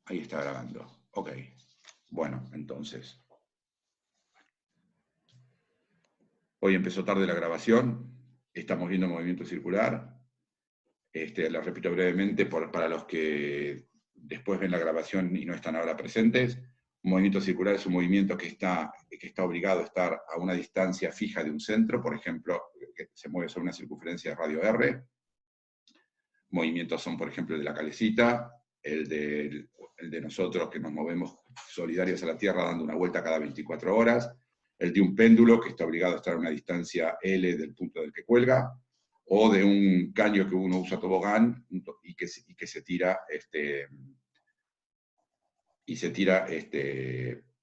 Ahí está grabando. Ok. Bueno, entonces. Hoy empezó tarde la grabación. Estamos viendo movimiento circular. Lo repito brevemente para los que después ven la grabación y no están ahora presentes. Un movimiento circular es un movimiento que está obligado a estar a una distancia fija de un centro, por ejemplo, que se mueve sobre una circunferencia de radio R. Movimientos son, por ejemplo, el de la calecita, el de nosotros que nos movemos solidarios a la Tierra dando una vuelta cada 24 horas, el de un péndulo que está obligado a estar a una distancia L del punto del que cuelga, o de un caño que uno usa tobogán y que se tira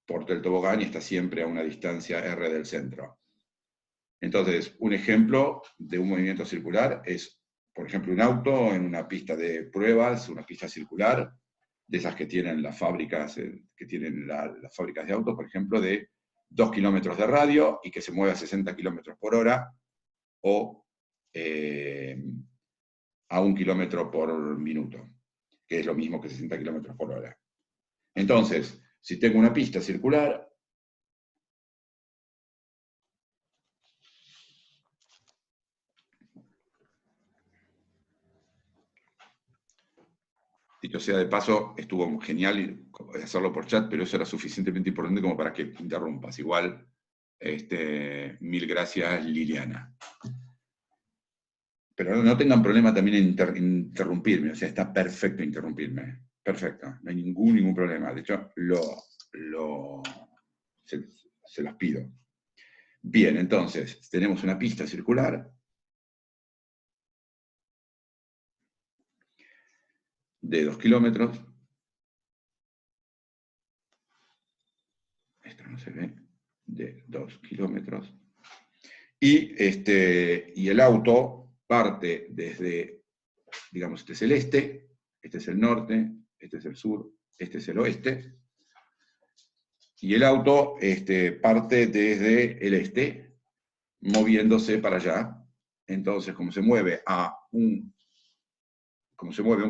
por el tobogán y está siempre a una distancia R del centro. Entonces, un ejemplo de un movimiento circular es, por ejemplo, un auto en una pista de pruebas, una pista circular, de esas que tienen las fábricas, las fábricas de autos, por ejemplo, de 2 kilómetros de radio y que se mueve a 60 kilómetros por hora, o a 1 kilómetro por minuto, que es lo mismo que 60 kilómetros por hora. Entonces, si tengo una pista circular, dicho sea de paso, estuvo genial hacerlo por chat, pero eso era suficientemente importante como para que interrumpas. Igual, mil gracias, Liliana. Pero no tengan problema también en interrumpirme, o sea, está perfecto interrumpirme. Perfecto, no hay ningún problema. De hecho, se los pido. Bien, entonces, tenemos una pista circular de 2 kilómetros. Esto no se ve. De 2 kilómetros. Y el auto parte desde, digamos, este es el este, este es el norte, este es el sur, este es el oeste. Y el auto parte desde el este, moviéndose para allá. Entonces, como se mueve a 1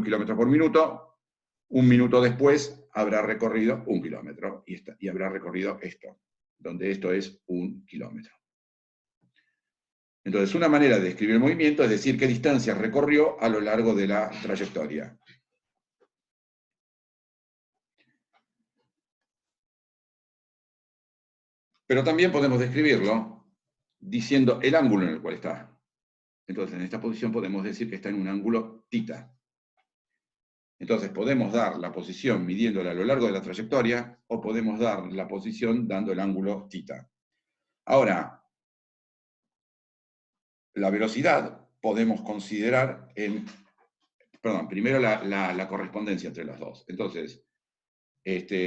kilómetro por minuto, 1 minuto después habrá recorrido 1 kilómetro y habrá recorrido esto, donde esto es 1 kilómetro. Entonces, una manera de describir el movimiento es decir qué distancia recorrió a lo largo de la trayectoria. Pero también podemos describirlo diciendo el ángulo en el cual está. Entonces, en esta posición podemos decir que está en un ángulo θ. Entonces, podemos dar la posición midiéndola a lo largo de la trayectoria, o podemos dar la posición dando el ángulo θ. Ahora, la velocidad podemos considerar primero la correspondencia entre las dos. Entonces,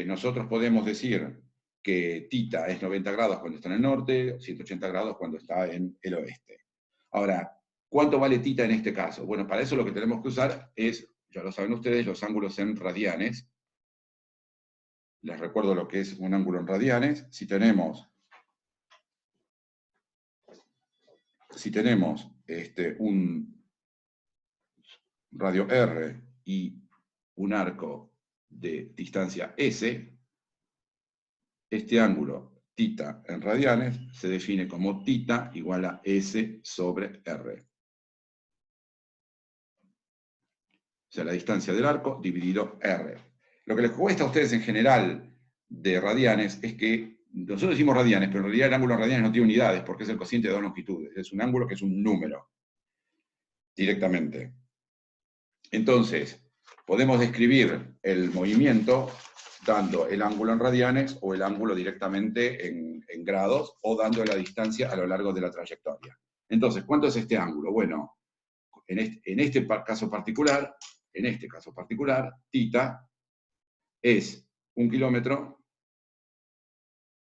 nosotros podemos decir que θ es 90 grados cuando está en el norte, 180 grados cuando está en el oeste. Ahora, ¿cuánto vale θ en este caso? Bueno, para eso lo que tenemos que usar es, ya lo saben ustedes, los ángulos en radianes. Les recuerdo lo que es un ángulo en radianes. Si tenemos un radio R y un arco de distancia S, este ángulo θ en radianes se define como θ igual a S sobre R. O sea, la distancia del arco dividido R. Lo que les cuesta a ustedes en general de radianes es que, nosotros decimos radianes, pero en realidad el ángulo en radianes no tiene unidades, porque es el cociente de dos longitudes. Es un ángulo que es un número, directamente. Entonces, podemos describir el movimiento dando el ángulo en radianes o el ángulo directamente en grados, o dando la distancia a lo largo de la trayectoria. Entonces, ¿cuánto es este ángulo? Bueno, en este caso particular, θ es 1 kilómetro,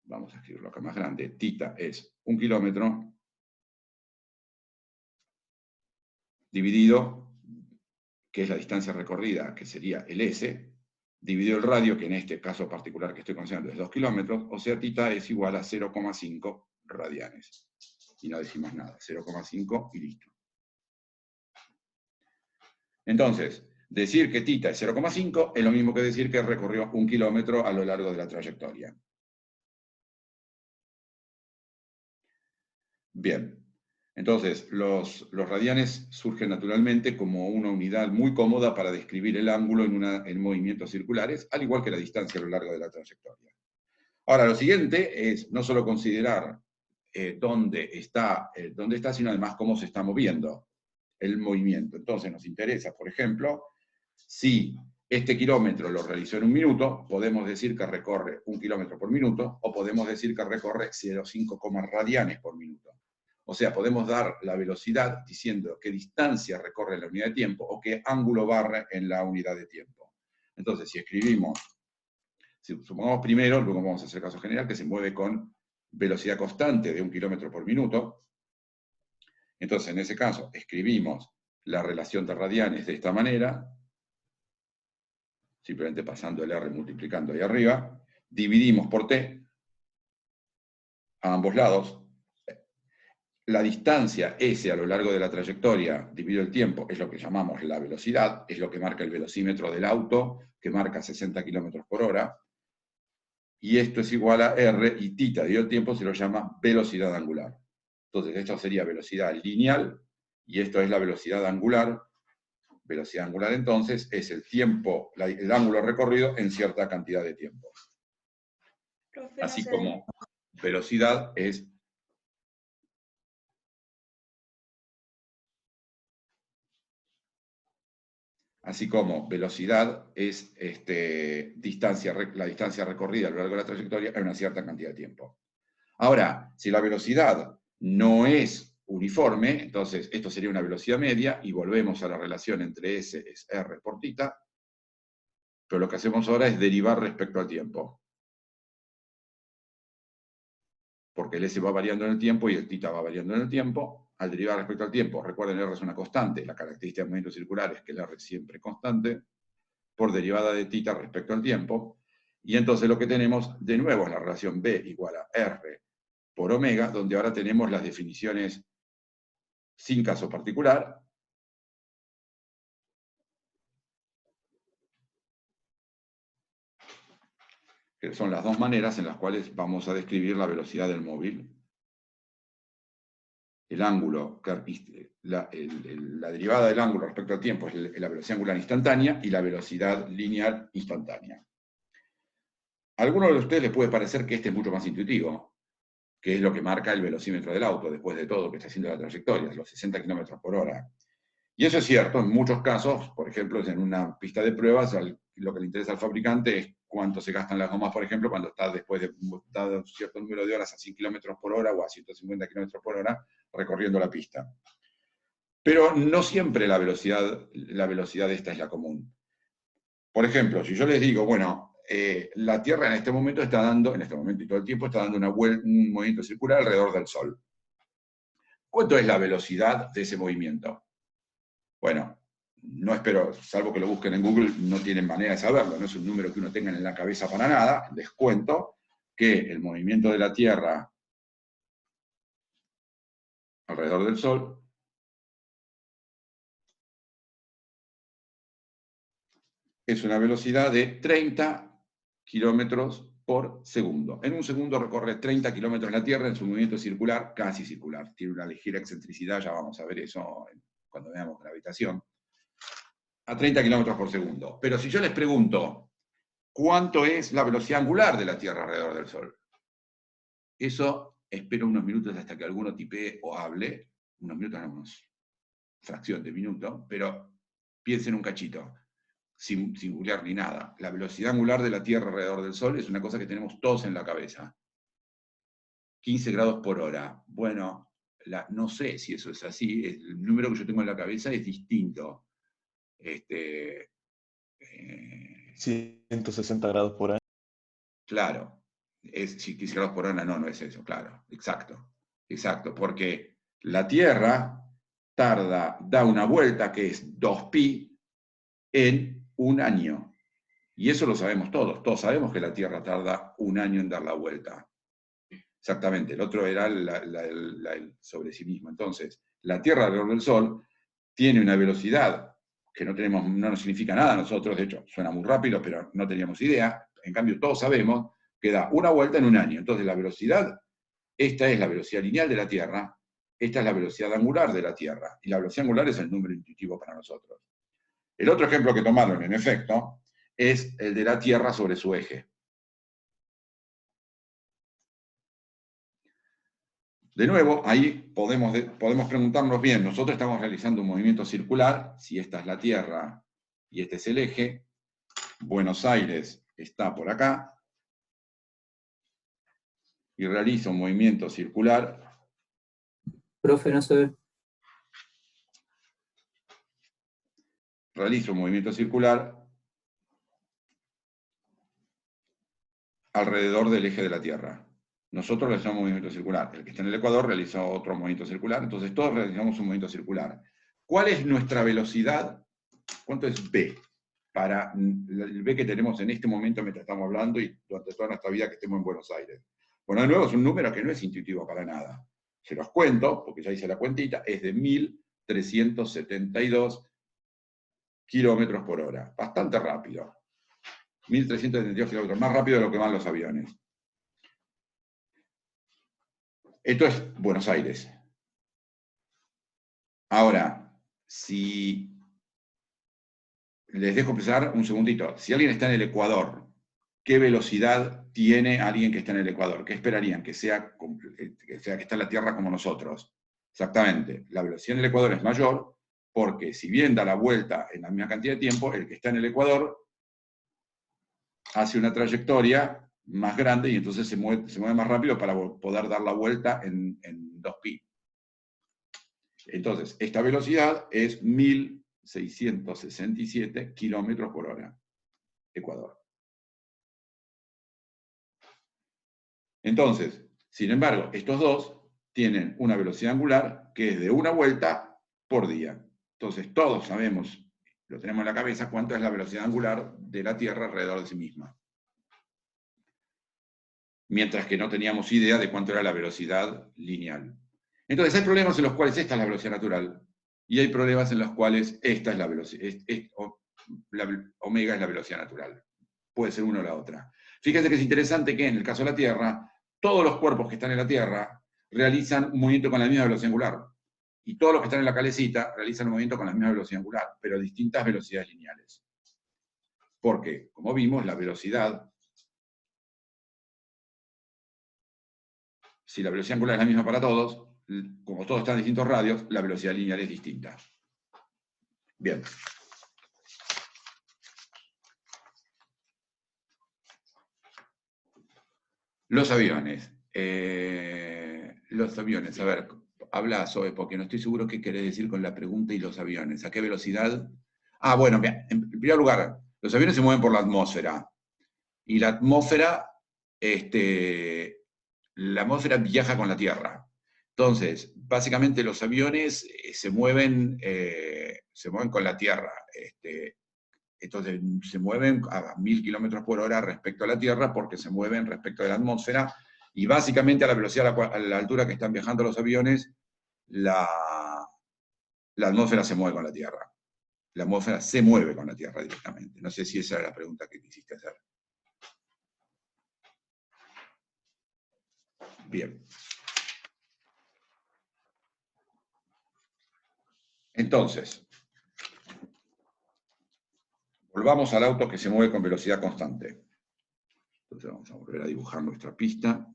vamos a escribirlo acá más grande, θ es 1 kilómetro dividido, que es la distancia recorrida, que sería el S, dividido el radio, que en este caso particular que estoy considerando es 2 kilómetros, o sea, θ es igual a 0,5 radianes. Y no decimos nada, 0,5 y listo. Entonces, Decir que θ es 0,5 es lo mismo que decir que recorrió 1 kilómetro a lo largo de la trayectoria. Bien, entonces los radianes surgen naturalmente como una unidad muy cómoda para describir el ángulo en movimientos circulares, al igual que la distancia a lo largo de la trayectoria. Ahora, lo siguiente es no solo considerar dónde está, sino además cómo se está moviendo el movimiento. Entonces nos interesa, por ejemplo, si este kilómetro lo realizó en 1 minuto, podemos decir que recorre 1 kilómetro por minuto, o podemos decir que recorre 0,5 radianes por minuto. O sea, podemos dar la velocidad diciendo qué distancia recorre la unidad de tiempo o qué ángulo barre en la unidad de tiempo. Entonces, si escribimos, si supongamos primero, luego vamos a hacer caso general, que se mueve con velocidad constante de 1 kilómetro por minuto, entonces en ese caso escribimos la relación de radianes de esta manera, simplemente pasando el R multiplicando ahí arriba, dividimos por T, a ambos lados. La distancia S a lo largo de la trayectoria dividido el tiempo es lo que llamamos la velocidad, es lo que marca el velocímetro del auto, que marca 60 km por hora, y esto es igual a R, y θ dividido el tiempo se lo llama velocidad angular. Entonces esto sería velocidad lineal, y esto es la velocidad angular. Velocidad angular entonces es el tiempo, el ángulo recorrido en cierta cantidad de tiempo. Profe, Así no sé. como velocidad es la distancia recorrida a lo largo de la trayectoria en una cierta cantidad de tiempo. Ahora, si la velocidad no es uniforme, entonces esto sería una velocidad media, y volvemos a la relación entre S es R por θ, pero lo que hacemos ahora es derivar respecto al tiempo. Porque el S va variando en el tiempo y el θ va variando en el tiempo. Al derivar respecto al tiempo, recuerden, R es una constante, la característica de movimientos circulares es que el R es siempre constante, por derivada de θ respecto al tiempo, y entonces lo que tenemos de nuevo es la relación B igual a R por omega, donde ahora tenemos las definiciones sin caso particular, que son las dos maneras en las cuales vamos a describir la velocidad del móvil. El ángulo, la derivada del ángulo respecto al tiempo es la velocidad angular instantánea y la velocidad lineal instantánea. A algunos de ustedes les puede parecer que este es mucho más intuitivo, que es lo que marca el velocímetro del auto, después de todo, que está haciendo la trayectoria, los 60 km por hora. Y eso es cierto, en muchos casos, por ejemplo, en una pista de pruebas, lo que le interesa al fabricante es cuánto se gastan las gomas, por ejemplo, cuando está después de un cierto número de horas a 100 km por hora o a 150 km por hora recorriendo la pista. Pero no siempre la velocidad esta es la común. Por ejemplo, si yo les digo, bueno, la Tierra en este momento está dando, en este momento y todo el tiempo, está dando un movimiento circular alrededor del Sol. ¿Cuánto es la velocidad de ese movimiento? Bueno, no espero, salvo que lo busquen en Google, no tienen manera de saberlo, no es un número que uno tenga en la cabeza para nada. Les cuento que el movimiento de la Tierra alrededor del Sol es una velocidad de 30 kilómetros por segundo. En un segundo recorre 30 kilómetros la Tierra en su movimiento circular, casi circular. Tiene una ligera excentricidad, ya vamos a ver eso cuando veamos gravitación. A 30 kilómetros por segundo. Pero si yo les pregunto, ¿cuánto es la velocidad angular de la Tierra alrededor del Sol? Eso espero unos minutos hasta que alguno tipee o hable. Unos minutos, no, unos fracción de minuto, pero piensen un cachito. Sin googlear ni nada. La velocidad angular de la Tierra alrededor del Sol es una cosa que tenemos todos en la cabeza. 15 grados por hora. Bueno, no sé si eso es así. El número que yo tengo en la cabeza es distinto. 160 grados por año. Claro. 15 grados por hora no es eso, claro. Exacto. Porque la Tierra da una vuelta que es 2pi en un año. Y eso lo sabemos todos. Todos sabemos que la Tierra tarda un año en dar la vuelta. Exactamente. El otro era el sobre sí mismo. Entonces, la Tierra alrededor del Sol tiene una velocidad que no nos significa nada a nosotros, de hecho, suena muy rápido, pero no teníamos idea. En cambio, todos sabemos que da una vuelta en un año. Entonces, la velocidad, esta es la velocidad lineal de la Tierra, esta es la velocidad angular de la Tierra, y la velocidad angular es el número intuitivo para nosotros. El otro ejemplo que tomaron, en efecto, es el de la Tierra sobre su eje. De nuevo, ahí podemos preguntarnos bien, nosotros estamos realizando un movimiento circular, si esta es la Tierra y este es el eje, Buenos Aires está por acá, y realizo un movimiento circular. Profe, no se ve. Realizo un movimiento circular alrededor del eje de la Tierra. Nosotros realizamos un movimiento circular. El que está en el Ecuador realizó otro movimiento circular, entonces todos realizamos un movimiento circular. ¿Cuál es nuestra velocidad? ¿Cuánto es B? Para el B que tenemos en este momento mientras estamos hablando y durante toda nuestra vida que estemos en Buenos Aires. Bueno, de nuevo es un número que no es intuitivo para nada. Se los cuento, porque ya hice la cuentita, es de 1372 kilómetros por hora. Bastante rápido. 1372 kilómetros, más rápido de lo que van los aviones. Esto es Buenos Aires. Ahora, si les dejo pensar un segundito, si alguien está en el Ecuador, ¿qué velocidad tiene alguien que está en el Ecuador? ¿Qué esperarían? Que está en la Tierra como nosotros. Exactamente, la velocidad en el Ecuador es mayor, porque si bien da la vuelta en la misma cantidad de tiempo, el que está en el Ecuador hace una trayectoria más grande y entonces se mueve más rápido para poder dar la vuelta en 2pi. Entonces, esta velocidad es 1667 kilómetros por hora. Ecuador. Entonces, sin embargo, estos dos tienen una velocidad angular que es de una vuelta por día. Entonces, todos sabemos, lo tenemos en la cabeza, cuánto es la velocidad angular de la Tierra alrededor de sí misma. Mientras que no teníamos idea de cuánto era la velocidad lineal. Entonces, hay problemas en los cuales esta es la velocidad natural, y hay problemas en los cuales esta es la velocidad, omega es la velocidad natural. Puede ser una o la otra. Fíjense que es interesante que en el caso de la Tierra, todos los cuerpos que están en la Tierra realizan un movimiento con la misma velocidad angular. Y todos los que están en la calecita realizan un movimiento con la misma velocidad angular, pero a distintas velocidades lineales. Porque, como vimos, la velocidad, si la velocidad angular es la misma para todos, como todos están en distintos radios, la velocidad lineal es distinta. Bien. Los aviones. Los aviones, a ver, habla Zoe, porque no estoy seguro qué querés decir con la pregunta y los aviones. ¿A qué velocidad? Ah, bueno, bien. En primer lugar, los aviones se mueven por la atmósfera. Y la atmósfera viaja con la Tierra. Entonces, básicamente los aviones se mueven con la Tierra. Entonces, se mueven a 1000 kilómetros por hora respecto a la Tierra porque se mueven respecto de la atmósfera y básicamente a la velocidad, a la altura que están viajando los aviones, la atmósfera se mueve con la Tierra. La atmósfera se mueve con la Tierra directamente. No sé si esa era la pregunta que quisiste hacer. Bien. Entonces, volvamos al auto que se mueve con velocidad constante. Entonces vamos a volver a dibujar nuestra pista.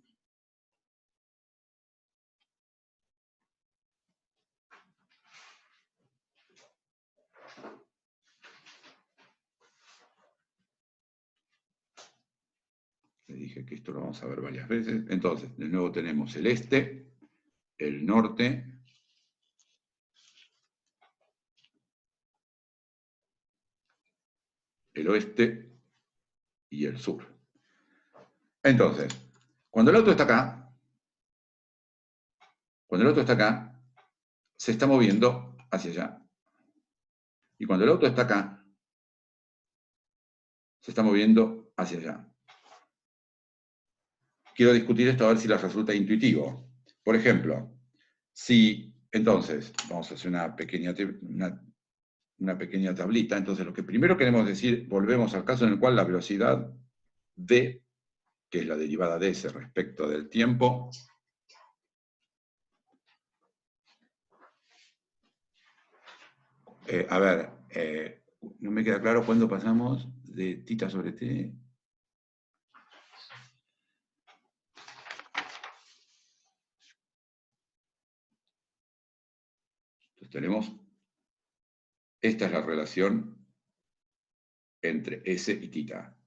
Les dije que esto lo vamos a ver varias veces. Entonces, de nuevo tenemos el este, el norte, el oeste y el sur. Entonces, cuando el auto está acá, se está moviendo hacia allá. Y cuando el auto está acá, se está moviendo hacia allá. Quiero discutir esto a ver si les resulta intuitivo. Por ejemplo, entonces, vamos a hacer una una pequeña tablita. Entonces, lo que primero queremos decir, volvemos al caso en el cual la velocidad v, que es la derivada de s respecto del tiempo, no me queda claro cuándo pasamos de tita sobre t. Entonces tenemos, esta es la relación entre s y tita.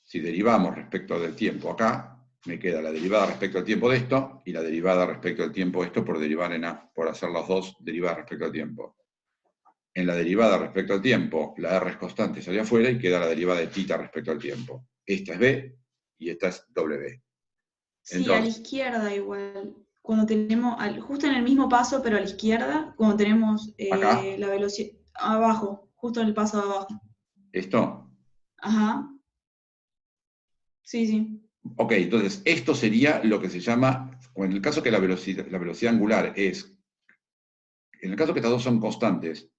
Si derivamos respecto del tiempo acá, me queda la derivada respecto al tiempo de esto, y la derivada respecto al tiempo de esto por derivar en a, por hacer las dos derivadas respecto al tiempo. En la derivada respecto al tiempo, la r es constante, sale afuera y queda la derivada de tita respecto al tiempo. Esta es b y esta es w. Sí, Entonces, a la izquierda igual. Cuando tenemos, justo en el mismo paso, pero a la izquierda, cuando tenemos acá, la velocidad, abajo, justo en el paso de abajo. esto. Ajá. Sí, sí. Ok, entonces, esto sería lo que se llama, o en el caso que la velocidad angular es, en el caso que estas dos son constantes,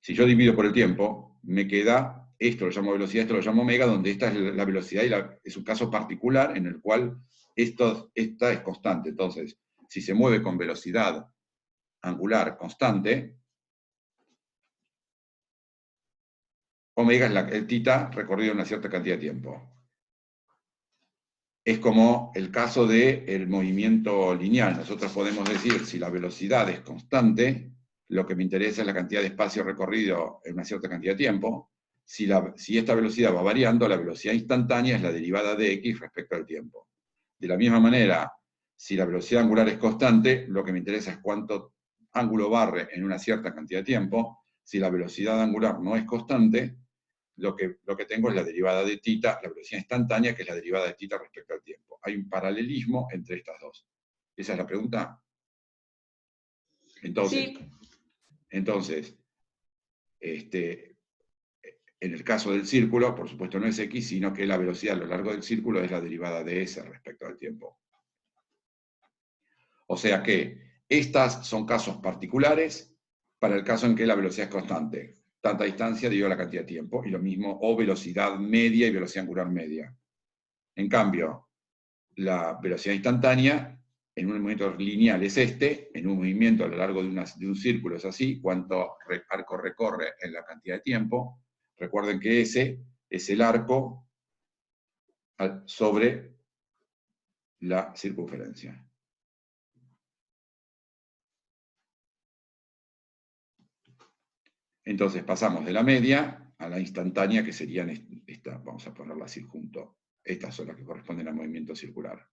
si yo divido por el tiempo, me queda, esto lo llamo velocidad, esto lo llamo omega, donde esta es la velocidad y es un caso particular en el cual esta es constante. Entonces, si se mueve con velocidad angular constante, omega es el tita recorrido en una cierta cantidad de tiempo. Es como el caso del movimiento lineal. Nosotros podemos decir, si la velocidad es constante, lo que me interesa es la cantidad de espacio recorrido en una cierta cantidad de tiempo. Si esta velocidad va variando, la velocidad instantánea es la derivada de x respecto al tiempo. De la misma manera, si la velocidad angular es constante, lo que me interesa es cuánto ángulo barre en una cierta cantidad de tiempo. Si la velocidad angular no es constante, lo que tengo es la derivada de tita, la velocidad instantánea, que es la derivada de tita respecto al tiempo. Hay un paralelismo entre estas dos. ¿Esa es la pregunta? Entonces, Sí, en el caso del círculo, por supuesto no es x, sino que la velocidad a lo largo del círculo es la derivada de s respecto al tiempo. O sea que estas son casos particulares para el caso en que la velocidad es constante. Tanta distancia dividido la cantidad de tiempo, y lo mismo, o velocidad media y velocidad angular media. En cambio, la velocidad instantánea en un movimiento lineal es en un movimiento a lo largo de un círculo es así, cuánto arco recorre en la cantidad de tiempo. Recuerden que ese es el arco sobre la circunferencia. Entonces pasamos de la media a la instantánea, que serían esta, vamos a ponerla así junto. Estas son las que corresponden al movimiento circular.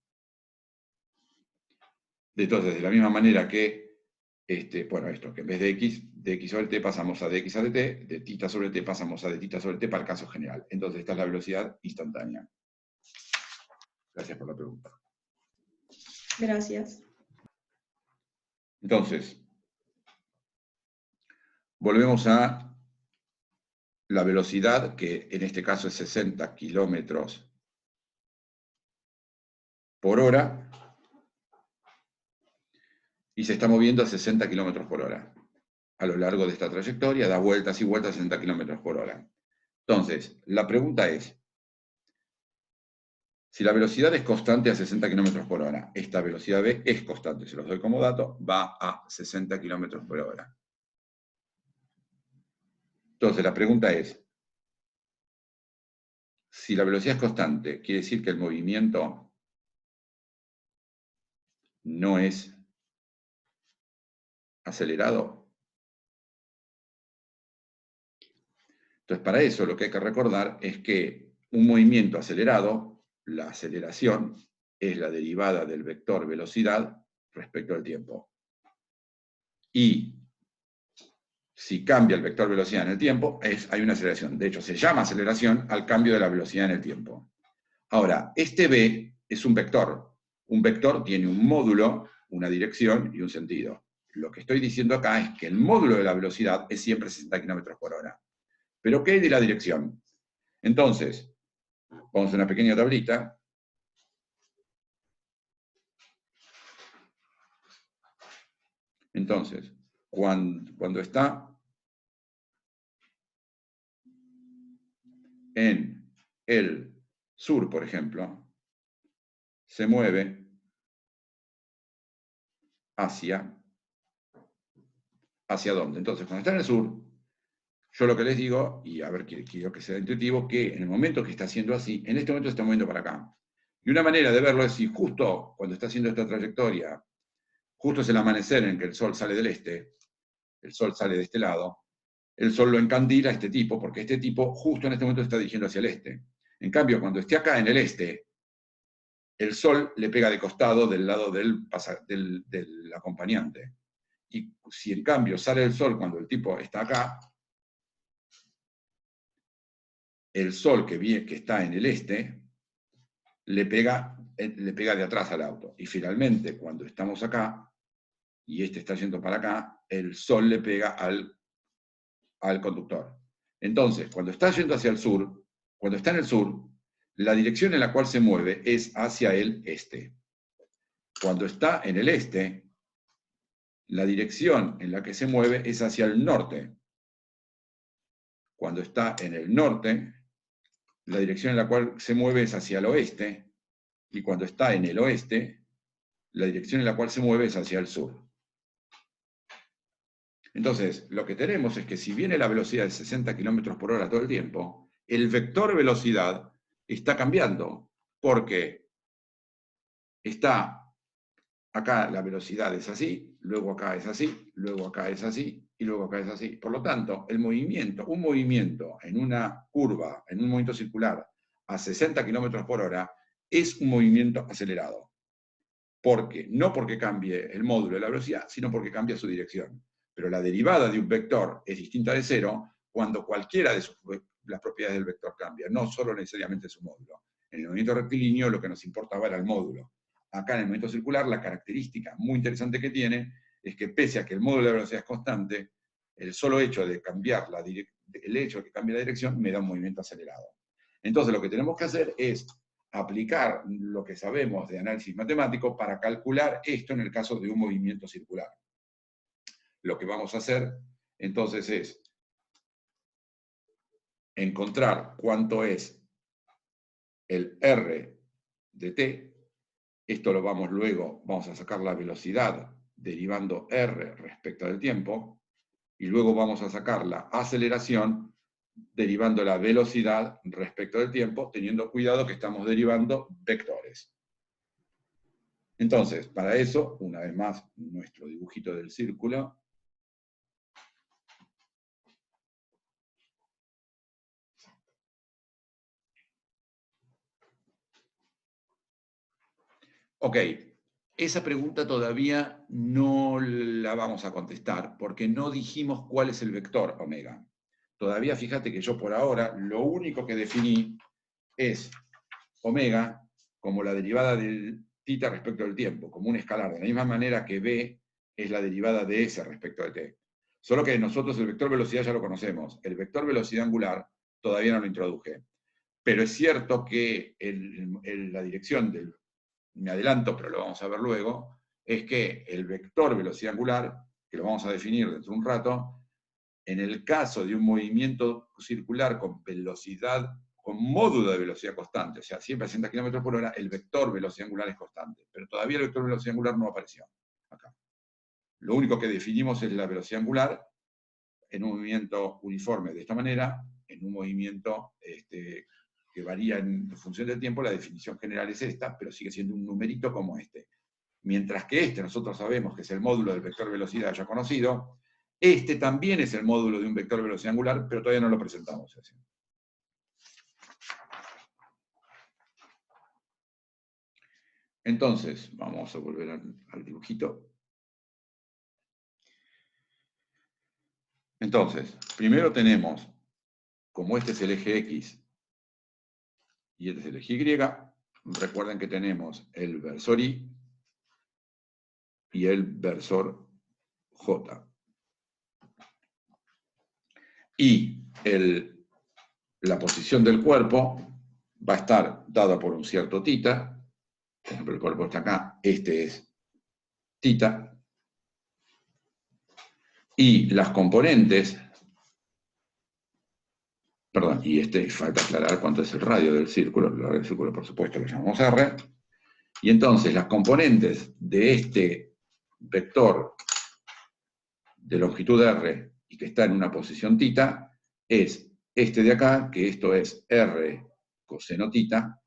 Entonces, de la misma manera que, esto, que en vez de x sobre t pasamos a dx sobre t, de tita sobre t pasamos a de tita sobre t para el caso general. Entonces, esta es la velocidad instantánea. Gracias por la pregunta. gracias. Entonces, volvemos a la velocidad, que en este caso es 60 kilómetros por hora, y se está moviendo a 60 kilómetros por hora. A lo largo de esta trayectoria, da vueltas y vueltas a 60 kilómetros por hora. Entonces, la pregunta es, si la velocidad es constante a 60 km por hora, esta velocidad v es constante, se los doy como dato, va a 60 km por hora. Entonces, la pregunta es, si la velocidad es constante, ¿quiere decir que el movimiento no es acelerado? Entonces, para eso lo que hay que recordar es que un movimiento acelerado, la aceleración, es la derivada del vector velocidad respecto al tiempo. Y si cambia el vector velocidad en el tiempo, hay una aceleración. De hecho, se llama aceleración al cambio de la velocidad en el tiempo. Ahora, este v es un vector. Un vector tiene un módulo, una dirección y un sentido. Lo que estoy diciendo acá es que el módulo de la velocidad es siempre 60 km por hora. ¿Pero qué hay de la dirección? Entonces, vamos a hacer una pequeña tablita. Entonces, cuando está en el sur, por ejemplo, se mueve ¿hacia dónde? Entonces, cuando está en el sur, yo lo que les digo, y a ver, quiero que sea intuitivo, que en el momento que está haciendo así, en este momento se está moviendo para acá. Y una manera de verlo es si justo cuando está haciendo esta trayectoria, justo es el amanecer en que el sol sale del este, el sol sale de este lado, el sol lo encandila a este tipo, porque este tipo justo en este momento está dirigiendo hacia el este. En cambio, cuando esté acá en el este, el sol le pega de costado del lado del acompañante. Y si en cambio sale el sol cuando el tipo está acá, el sol que está en el este le pega de atrás al auto. Y finalmente, cuando estamos acá, y este está yendo para acá, el sol le pega al conductor. Entonces, cuando está yendo hacia el sur, cuando está en el sur, la dirección en la cual se mueve es hacia el este. Cuando está en el este, la dirección en la que se mueve es hacia el norte. Cuando está en el norte, la dirección en la cual se mueve es hacia el oeste, y cuando está en el oeste, la dirección en la cual se mueve es hacia el sur. Entonces, lo que tenemos es que si viene la velocidad de 60 km/h todo el tiempo, el vector velocidad está cambiando, porque está acá la velocidad es así, luego acá es así, luego acá es así, y luego acá es así. Por lo tanto, un movimiento en una curva, en un movimiento circular, a 60 km/h, es un movimiento acelerado. No porque cambie el módulo de la velocidad, sino porque cambia su dirección. Pero la derivada de un vector es distinta de cero cuando cualquiera de las propiedades del vector cambia, no solo necesariamente su módulo. En el movimiento rectilíneo lo que nos importaba era el módulo. Acá en el movimiento circular la característica muy interesante que tiene es que pese a que el módulo de la velocidad es constante, el solo hecho de cambiar el hecho de que cambie la dirección me da un movimiento acelerado. Entonces lo que tenemos que hacer es aplicar lo que sabemos de análisis matemático para calcular esto en el caso de un movimiento circular. Lo que vamos a hacer entonces es encontrar cuánto es el R de t. Esto lo vamos a sacar la velocidad derivando R respecto del tiempo, y luego vamos a sacar la aceleración derivando la velocidad respecto del tiempo, teniendo cuidado que estamos derivando vectores. Entonces, para eso, una vez más, nuestro dibujito del círculo. Ok, esa pregunta todavía no la vamos a contestar, porque no dijimos cuál es el vector omega. Todavía fíjate que yo por ahora lo único que definí es omega como la derivada del θ respecto del tiempo, como un escalar, de la misma manera que b es la derivada de s respecto de t. Solo que nosotros el vector velocidad ya lo conocemos, el vector velocidad angular todavía no lo introduje. Pero es cierto que la dirección del, me adelanto, pero lo vamos a ver luego, es que el vector velocidad angular, que lo vamos a definir dentro de un rato, en el caso de un movimiento circular con velocidad, con módulo de velocidad constante, o sea, siempre a 60 km/h, el vector velocidad angular es constante. Pero todavía el vector velocidad angular no apareció acá. Lo único que definimos es la velocidad angular en un movimiento uniforme de esta manera, en un movimiento que varía en función del tiempo, la definición general es esta, pero sigue siendo un numerito como este. Mientras que nosotros sabemos que es el módulo del vector velocidad ya conocido, este también es el módulo de un vector velocidad angular, pero todavía no lo presentamos así. Entonces, vamos a volver al dibujito. Entonces, primero tenemos, como este es el eje X y este es el eje Y, recuerden que tenemos el versor Y y el versor J. Y la posición del cuerpo va a estar dada por un cierto θ. Por ejemplo, el cuerpo está acá, este es θ. Y las componentes Perdón, y falta aclarar cuánto es el radio del círculo. El radio del círculo, por supuesto, lo llamamos R. Y entonces las componentes de este vector de longitud R y que está en una posición θ es este de acá, que esto es R coseno θ,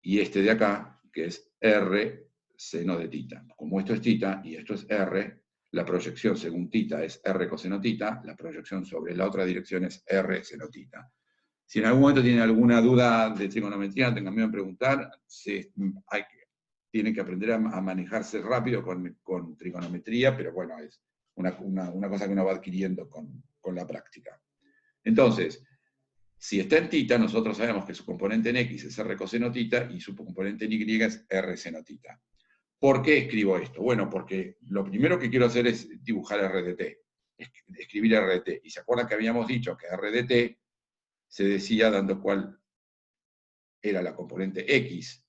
y este de acá, que es R seno de θ. Como esto es θ y esto es R, la proyección según θ es R coseno θ, la proyección sobre la otra dirección es R seno θ. Si en algún momento tienen alguna duda de trigonometría, no tengan miedo en preguntar. Tienen que aprender a manejarse rápido con trigonometría, pero bueno, es una cosa que uno va adquiriendo con la práctica. Entonces, si está en θ, nosotros sabemos que su componente en X es R coseno θ y su componente en Y es R seno θ. ¿Por qué escribo esto? Bueno, porque lo primero que quiero hacer es dibujar R de t, escribir R de t. Y se acuerdan que habíamos dicho que R de t se decía dando cuál era la componente X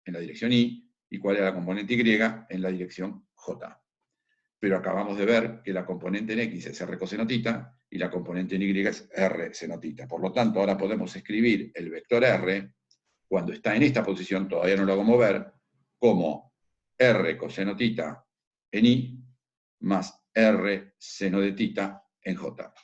en la dirección Y y cuál era la componente Y en la dirección J. Pero acabamos de ver que la componente en X es R coseno θ y la componente en Y es R seno θ. Por lo tanto, ahora podemos escribir el vector R, cuando está en esta posición, todavía no lo hago mover, como R coseno θ en Y más R seno de θ en J.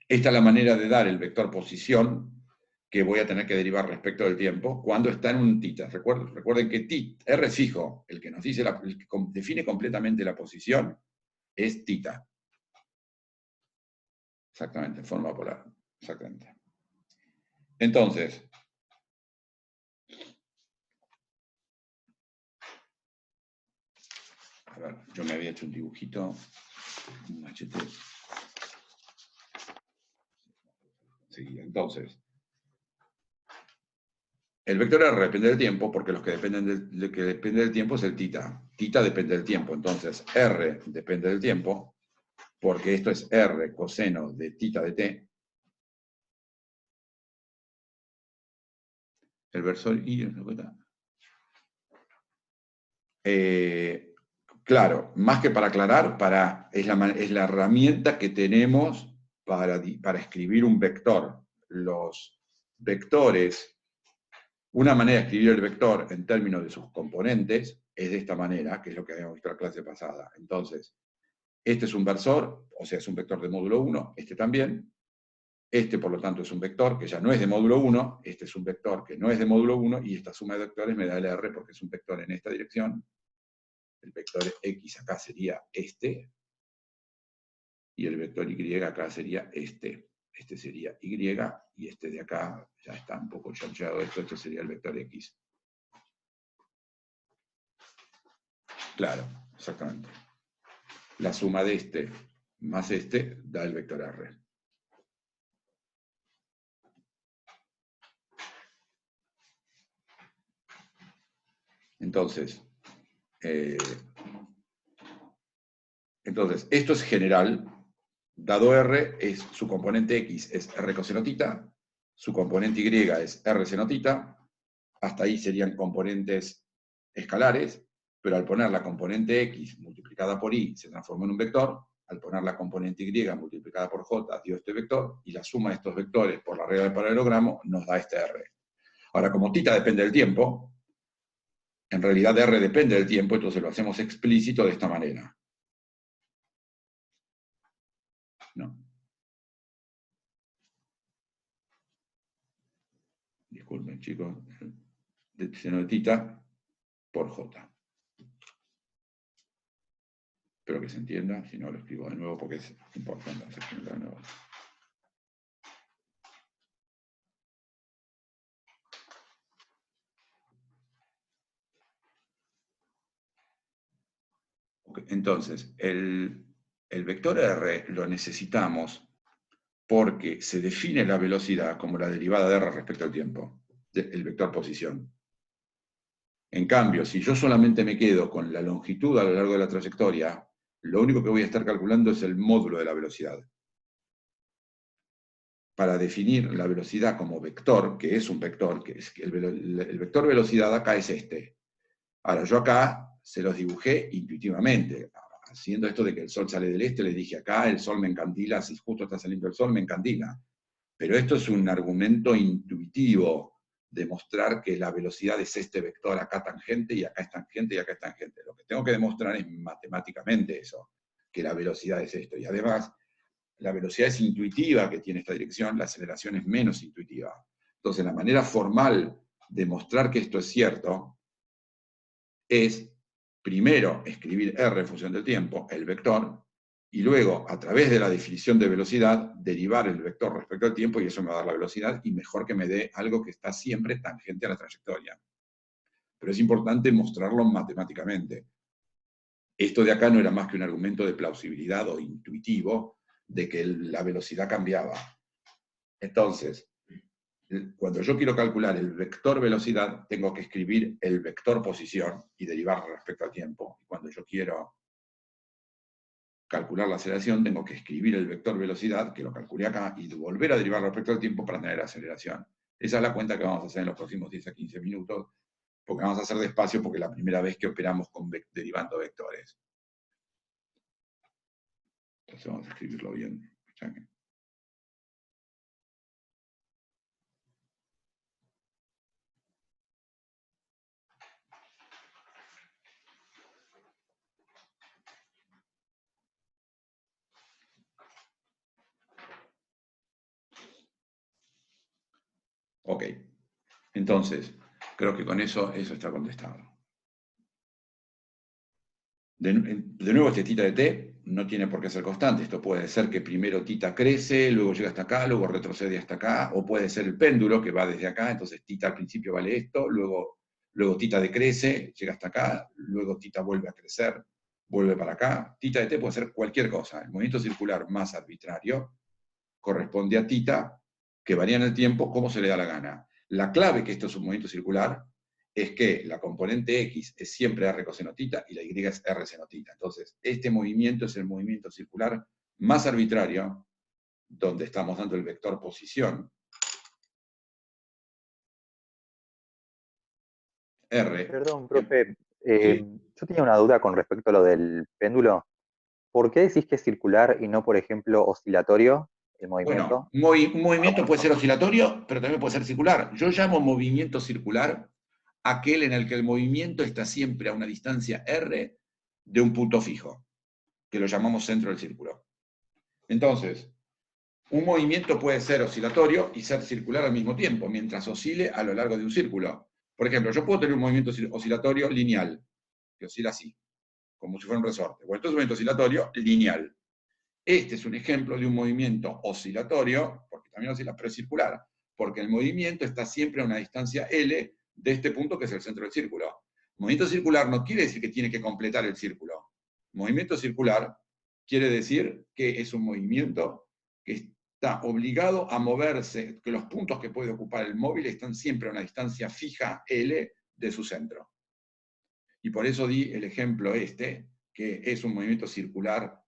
Esta es la manera de dar el vector posición que voy a tener que derivar respecto del tiempo cuando está en un θ. Recuerden que R fijo, el que nos dice el que define completamente la posición, es θ. Exactamente, en forma polar. Exactamente. Entonces, a ver, yo me había hecho un dibujito, un machete. Sí, entonces, el vector R depende del tiempo, porque lo que depende del tiempo es el θ. Θ depende del tiempo, entonces R depende del tiempo, porque esto es R coseno de θ de t. El versor Y en claro, más que para aclarar, es la herramienta que tenemos para escribir un vector. Los vectores, una manera de escribir el vector en términos de sus componentes es de esta manera, que es lo que habíamos visto en la clase pasada. Entonces, este es un versor, o sea, es un vector de módulo 1, este también. Este, por lo tanto, es un vector que ya no es de módulo 1, este es un vector que no es de módulo 1, y esta suma de vectores me da el R porque es un vector en esta dirección. El vector X acá sería este, y el vector Y acá sería este. Este sería Y, y este de acá ya está un poco chancheado esto sería el vector X. Claro, exactamente. La suma de este más este da el vector R. Entonces, esto es general. Dado R, su componente X es R coseno θ, su componente Y es R seno θ, hasta ahí serían componentes escalares, pero al poner la componente X multiplicada por Y se transformó en un vector, al poner la componente Y multiplicada por J dio este vector, y la suma de estos vectores por la regla del paralelogramo nos da este R. Ahora, como θ depende del tiempo, en realidad R depende del tiempo, entonces lo hacemos explícito de esta manera. No. Disculpen, chicos. Seno de θ por J. Espero que se entienda, si no lo escribo de nuevo porque es importante hacerlo de nuevo. Okay, entonces, el vector R lo necesitamos porque se define la velocidad como la derivada de R respecto al tiempo, el vector posición. En cambio, si yo solamente me quedo con la longitud a lo largo de la trayectoria, lo único que voy a estar calculando es el módulo de la velocidad. Para definir la velocidad como vector, que es un vector, que es el vector velocidad acá es este. Ahora, yo acá se los dibujé intuitivamente. haciendo esto de que el sol sale del este, le dije acá, el sol me encandila, si justo está saliendo el sol, me encandila. Pero esto es un argumento intuitivo, demostrar que la velocidad es este vector acá tangente, y acá es tangente, y acá es tangente. Lo que tengo que demostrar es matemáticamente eso, que la velocidad es esto. Y además, la velocidad es intuitiva que tiene esta dirección, la aceleración es menos intuitiva. Entonces, la manera formal de mostrar que esto es cierto es, primero, escribir r en función del tiempo, el vector, y luego, a través de la definición de velocidad, derivar el vector respecto al tiempo, y eso me va a dar la velocidad, y mejor que me dé algo que está siempre tangente a la trayectoria. Pero es importante mostrarlo matemáticamente. Esto de acá no era más que un argumento de plausibilidad o intuitivo de que la velocidad cambiaba. Entonces, cuando yo quiero calcular el vector velocidad, tengo que escribir el vector posición y derivar respecto al tiempo. Y cuando yo quiero calcular la aceleración, tengo que escribir el vector velocidad, que lo calculé acá, y volver a derivar respecto al tiempo para tener la aceleración. Esa es la cuenta que vamos a hacer en los próximos 10 a 15 minutos, porque vamos a hacer despacio porque es la primera vez que operamos derivando vectores. Entonces vamos a escribirlo bien. Ok, entonces, creo que con eso está contestado. De nuevo, este tita de t no tiene por qué ser constante. Esto puede ser que primero tita crece, luego llega hasta acá, luego retrocede hasta acá, o puede ser el péndulo que va desde acá, entonces tita al principio vale esto, luego tita decrece, llega hasta acá, luego tita vuelve a crecer, vuelve para acá. Tita de t puede ser cualquier cosa. El movimiento circular más arbitrario corresponde a tita, que varía en el tiempo como se le da la gana. La clave que esto es un movimiento circular es que la componente X es siempre R coseno tita y la Y es R seno tita. Entonces, este movimiento es el movimiento circular más arbitrario, donde estamos dando el vector posición, R. Perdón, profe. Sí. Yo tenía una duda con respecto a lo del péndulo. ¿Por qué decís que es circular y no, por ejemplo, oscilatorio el Bueno, movimiento? un movimiento puede ser oscilatorio, pero también puede ser circular. Yo llamo movimiento circular aquel en el que el movimiento está siempre a una distancia R de un punto fijo, que lo llamamos centro del círculo. Entonces, un movimiento puede ser oscilatorio y ser circular al mismo tiempo, mientras oscile a lo largo de un círculo. Por ejemplo, yo puedo tener un movimiento oscilatorio lineal, que oscila así, como si fuera un resorte. Bueno, esto es un movimiento oscilatorio lineal. Este es un ejemplo de un movimiento oscilatorio, porque también oscila, pero es circular, porque el movimiento está siempre a una distancia L de este punto que es el centro del círculo. Movimiento circular no quiere decir que tiene que completar el círculo. Movimiento circular quiere decir que es un movimiento que está obligado a moverse, que los puntos que puede ocupar el móvil están siempre a una distancia fija L de su centro. Y por eso di el ejemplo este, que es un movimiento circular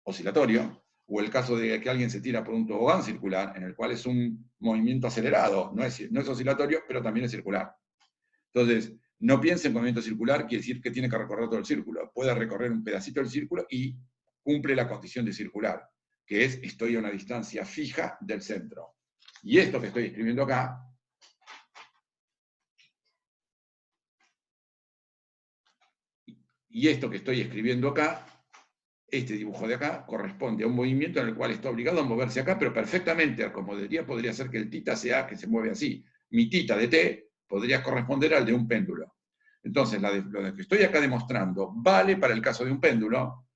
oscilatorio, o el caso de que alguien se tira por un tobogán circular, en el cual es un movimiento acelerado, no es oscilatorio, pero también es circular. Entonces, no piense en movimiento circular, quiere decir que tiene que recorrer todo el círculo. Puede recorrer un pedacito del círculo y cumple la condición de circular, que es estoy a una distancia fija del centro. Y esto que estoy escribiendo acá, este dibujo de acá corresponde a un movimiento en el cual está obligado a moverse acá, pero perfectamente, como diría, podría ser que el tita sea que se mueve así. Mi tita de t podría corresponder al de un péndulo. Entonces, lo que estoy acá demostrando vale para el caso de un péndulo,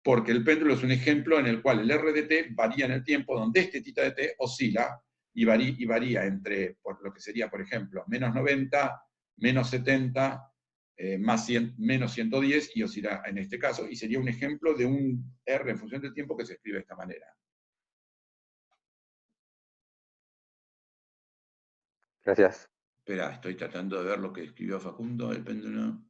porque el péndulo es un ejemplo en el cual el r de t varía en el tiempo, donde este tita de t oscila y varía entre lo que sería, por ejemplo, menos 90, menos 70, menos 110, y oscila en este caso, y sería un ejemplo de un R en función del tiempo que se escribe de esta manera. Gracias. Espera, estoy tratando de ver lo que escribió Facundo, el péndulo.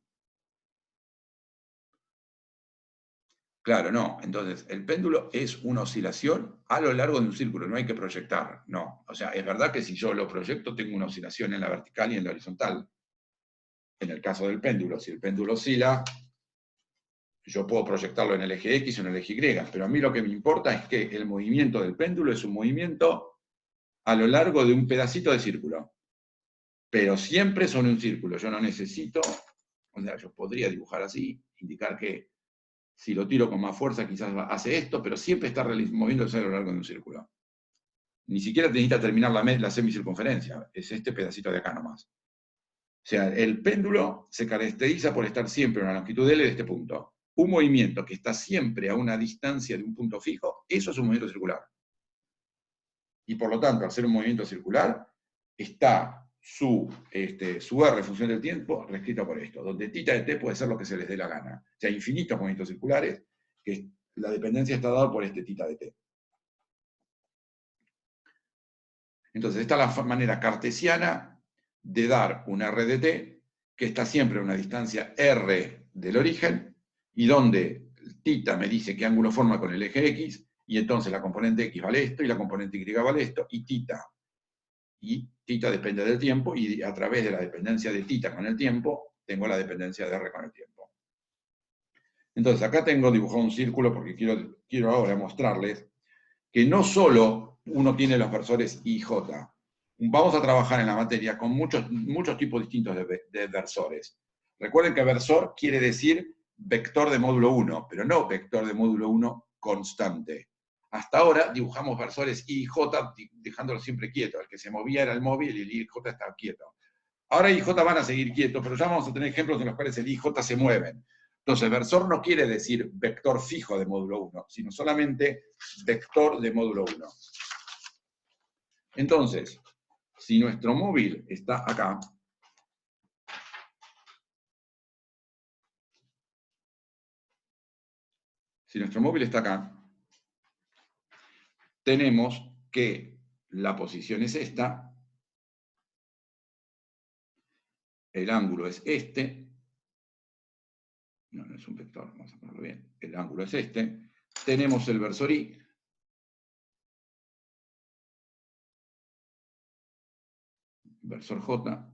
Claro, no. Entonces, el péndulo es una oscilación a lo largo de un círculo, no hay que proyectar, no. O sea, es verdad que si yo lo proyecto, tengo una oscilación en la vertical y en la horizontal. En el caso del péndulo, si el péndulo oscila, yo puedo proyectarlo en el eje X o en el eje Y, pero a mí lo que me importa es que el movimiento del péndulo es un movimiento a lo largo de un pedacito de círculo. Pero siempre son un círculo. Yo no necesito, o sea, yo podría dibujar así, indicar que si lo tiro con más fuerza quizás hace esto, pero siempre está moviéndose a lo largo de un círculo. Ni siquiera necesita terminar la semicircunferencia, es este pedacito de acá nomás. O sea, el péndulo se caracteriza por estar siempre en una longitud L de este punto. Un movimiento que está siempre a una distancia de un punto fijo, eso es un movimiento circular. Y por lo tanto, al ser un movimiento circular, está su R, función del tiempo, reescrita por esto, donde θ de t puede ser lo que se les dé la gana. O sea, infinitos movimientos circulares, que la dependencia está dada por este θ de t. Entonces, esta es la manera cartesiana de dar un R de t, que está siempre a una distancia R del origen, y donde θ me dice qué ángulo forma con el eje X, y entonces la componente X vale esto, y la componente Y vale esto, y θ depende del tiempo, y a través de la dependencia de θ con el tiempo, tengo la dependencia de R con el tiempo. Entonces, acá tengo dibujado un círculo, porque quiero ahora mostrarles que no solo uno tiene los versores I y J. Vamos a trabajar en la materia con muchos tipos distintos de versores. Recuerden que versor quiere decir vector de módulo 1, pero no vector de módulo 1 constante. Hasta ahora dibujamos versores I y J dejándolo siempre quieto. El que se movía era el móvil y el I y J estaba quieto. Ahora I y J van a seguir quietos, pero ya vamos a tener ejemplos en los cuales el I y J se mueven. Entonces, versor no quiere decir vector fijo de módulo 1, sino solamente vector de módulo 1. Entonces, si nuestro móvil está acá, tenemos que la posición es esta, el ángulo es este, no es un vector, vamos a ponerlo bien, el ángulo es este, tenemos el versor I, versor J,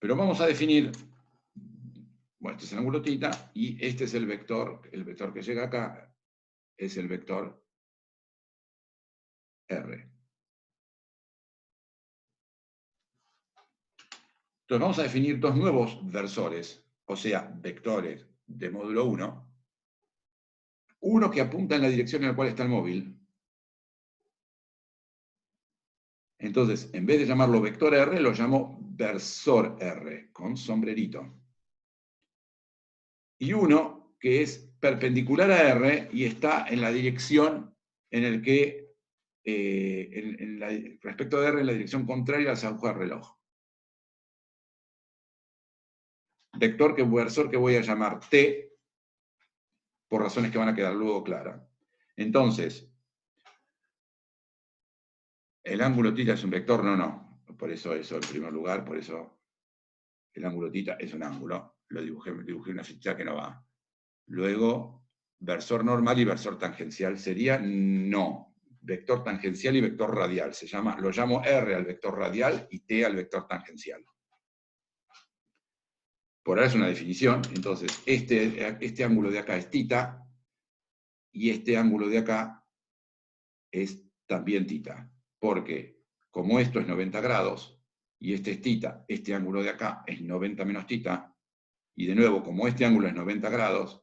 pero vamos a definir, bueno, este es el ángulo θ, y este es el vector que llega acá, es el vector R. Entonces vamos a definir dos nuevos versores, o sea, vectores de módulo 1. Uno que apunta en la dirección en la cual está el móvil. Entonces, en vez de llamarlo vector R, lo llamo versor R, con sombrerito. Y uno que es perpendicular a R y está en la dirección en el que, respecto de R, en la dirección contraria a las agujas del reloj. Versor que voy a llamar T, por razones que van a quedar luego claras. Entonces, ¿el ángulo θ es un vector? No. Por eso en primer lugar, por eso el ángulo θ es un ángulo. Lo dibujé una ficha que no va. Luego, versor normal y versor tangencial sería no. Vector tangencial y vector radial. Lo llamo R al vector radial y T al vector tangencial. Por ahora es una definición. Entonces, este ángulo de acá es θ y este ángulo de acá es también θ. Porque como esto es 90 grados y este es θ, este ángulo de acá es 90 menos θ, y de nuevo, como este ángulo es 90 grados,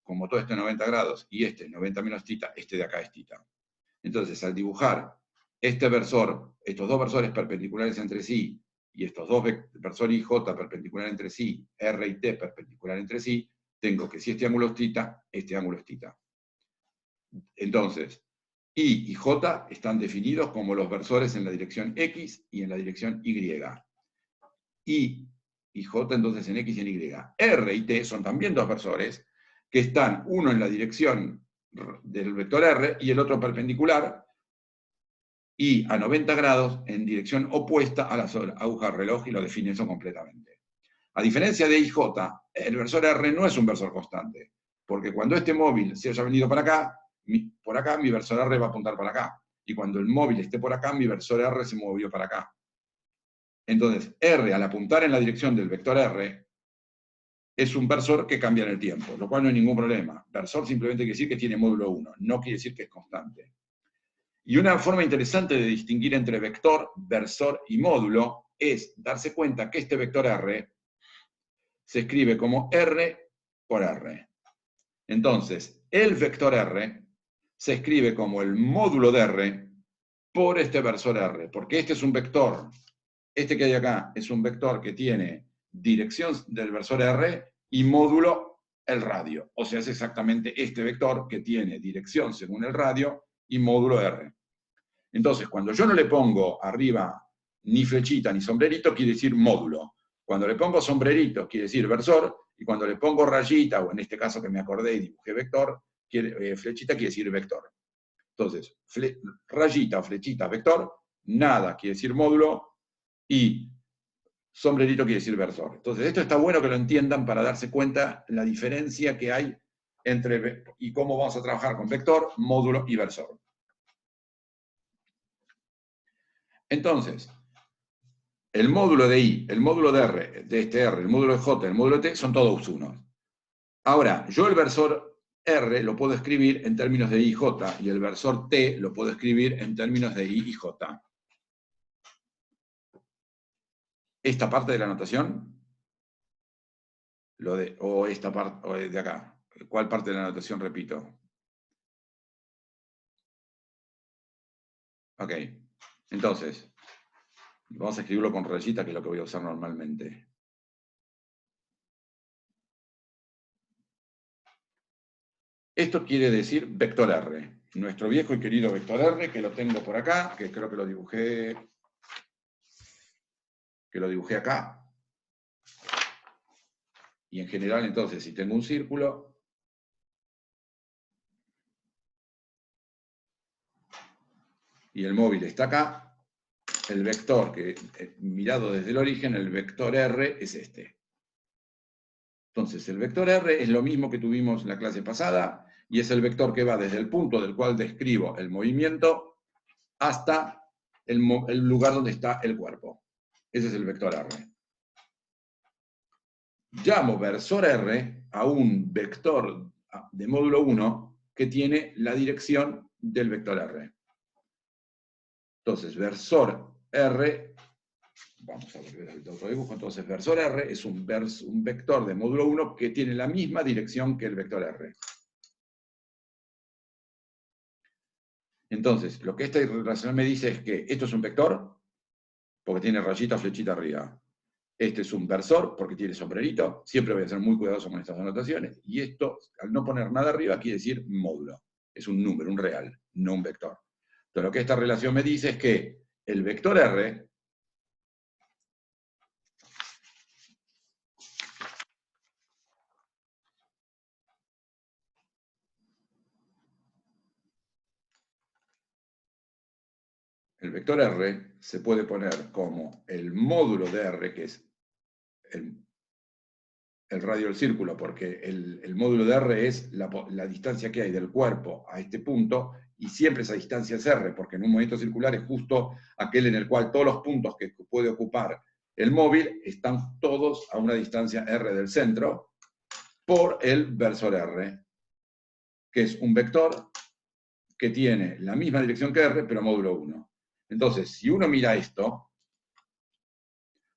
como todo esto es 90 grados y este es 90 menos θ, este de acá es θ. Entonces, al dibujar este versor, estos dos versores perpendiculares entre sí, y estos dos versores IJ perpendicular entre sí, R y T perpendicular entre sí, tengo que si este ángulo es θ, este ángulo es θ. Entonces, I y J están definidos como los versores en la dirección X y en la dirección Y. I y J entonces en X y en Y. R y T son también dos versores que están uno en la dirección del vector R y el otro perpendicular y a 90 grados en dirección opuesta a las agujas del reloj, y lo define eso completamente. A diferencia de IJ, el versor R no es un versor constante, porque cuando este móvil se haya venido para acá, por acá mi versor R va a apuntar para acá, y cuando el móvil esté por acá, mi versor R se movió para acá. Entonces, R, al apuntar en la dirección del vector R, es un versor que cambia en el tiempo, lo cual no hay ningún problema. Versor simplemente quiere decir que tiene módulo 1, no quiere decir que es constante. Y una forma interesante de distinguir entre vector, versor y módulo es darse cuenta que este vector R se escribe como R por R. Entonces, el vector R se escribe como el módulo de R por este versor R, porque este es un vector, este que hay acá es un vector que tiene dirección del versor R y módulo el radio. O sea, es exactamente este vector que tiene dirección según el radio y módulo R. Entonces, cuando yo no le pongo arriba ni flechita ni sombrerito, quiere decir módulo. Cuando le pongo sombrerito, quiere decir versor, y cuando le pongo rayita, o en este caso que me acordé y dibujé vector, flechita quiere decir vector. Entonces, rayita o flechita, vector, nada quiere decir módulo, y sombrerito quiere decir versor. Entonces, esto está bueno que lo entiendan para darse cuenta la diferencia que hay entre, y cómo vamos a trabajar con vector, módulo y versor. Entonces, el módulo de I, el módulo de R, de este R, el módulo de J, el módulo de T, son todos unos. Ahora, yo el versor R lo puedo escribir en términos de I y J, y el versor T lo puedo escribir en términos de I y J. Esta parte de la notación, o esta parte, o de acá, ¿cuál parte de la notación repito? Ok, entonces, vamos a escribirlo con rayita, que es lo que voy a usar normalmente. Esto quiere decir vector R. Nuestro viejo y querido vector R, que lo tengo por acá, que creo que lo dibujé acá. Y en general, entonces, si tengo un círculo, y el móvil está acá, el vector, que mirado desde el origen, el vector R es este. Entonces, el vector R es lo mismo que tuvimos en la clase pasada, y es el vector que va desde el punto del cual describo el movimiento hasta el lugar donde está el cuerpo. Ese es el vector R. Llamo versor R a un vector de módulo 1 que tiene la dirección del vector R. Entonces, versor R, vamos a volver al otro dibujo, entonces versor R es un vector de módulo 1 que tiene la misma dirección que el vector R. Entonces, lo que esta relación me dice es que esto es un vector, porque tiene rayita o flechita arriba. Este es un versor, porque tiene sombrerito. Siempre voy a ser muy cuidadoso con estas anotaciones. Y esto, al no poner nada arriba, quiere decir módulo. Es un número, un real, no un vector. Entonces, lo que esta relación me dice es que el vector R se puede poner como el módulo de R, que es el radio del círculo, porque el módulo de R es la distancia que hay del cuerpo a este punto, y siempre esa distancia es R, porque en un movimiento circular es justo aquel en el cual todos los puntos que puede ocupar el móvil están todos a una distancia R del centro, por el versor R, que es un vector que tiene la misma dirección que R, pero módulo 1. Entonces, si uno mira esto,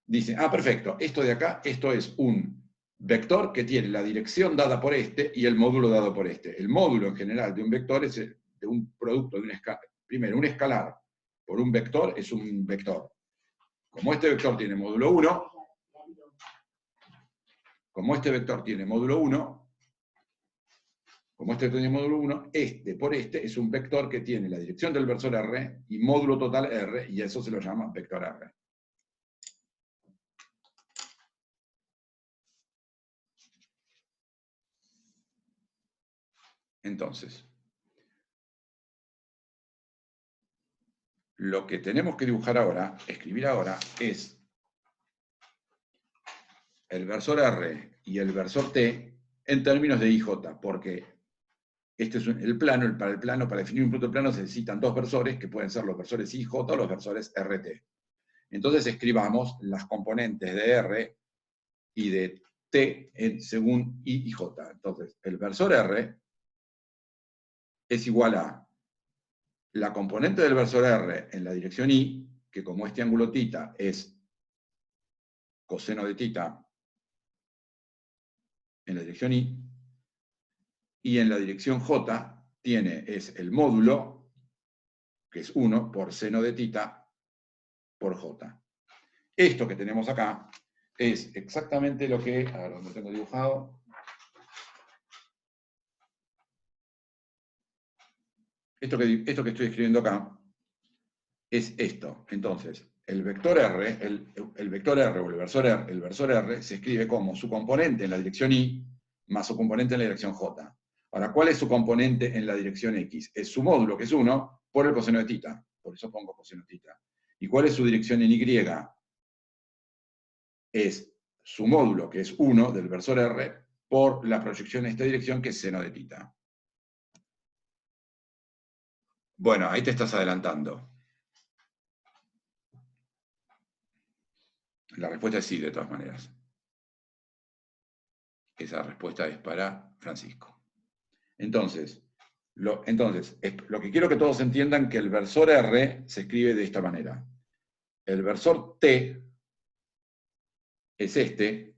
dice, ah, perfecto, esto de acá, esto es un vector que tiene la dirección dada por este y el módulo dado por este. El módulo en general de un vector es de un producto de un escalar. Primero, un escalar por un vector es un vector. Como este vector tiene módulo 1, este por este es un vector que tiene la dirección del versor R y módulo total R, y eso se lo llama vector R. Entonces, lo que tenemos que dibujar ahora, escribir ahora, es el versor R y el versor T en términos de IJ, porque este es el plano, para definir un punto de plano se necesitan dos versores, que pueden ser los versores IJ o los versores RT. Entonces escribamos las componentes de R y de T según I y J. Entonces, el versor R es igual a la componente del versor R en la dirección I, que como este ángulo θ es coseno de θ en la dirección I, y en la dirección J es el módulo, que es 1 por seno de θ por J. Esto que tenemos acá es exactamente lo que, a ver, ¿dónde tengo dibujado? Esto que estoy escribiendo acá es esto. Entonces, el vector R, el vector R o el versor R se escribe como su componente en la dirección Y más su componente en la dirección J. Ahora, ¿cuál es su componente en la dirección X? Es su módulo, que es 1, por el coseno de θ. Por eso pongo coseno de θ. ¿Y cuál es su dirección en Y? Es su módulo, que es 1 del versor R, por la proyección en esta dirección, que es seno de θ. Bueno, ahí te estás adelantando. La respuesta es sí, de todas maneras. Esa respuesta es para Francisco. Entonces, lo que quiero que todos entiendan que el versor R se escribe de esta manera. El versor T es este.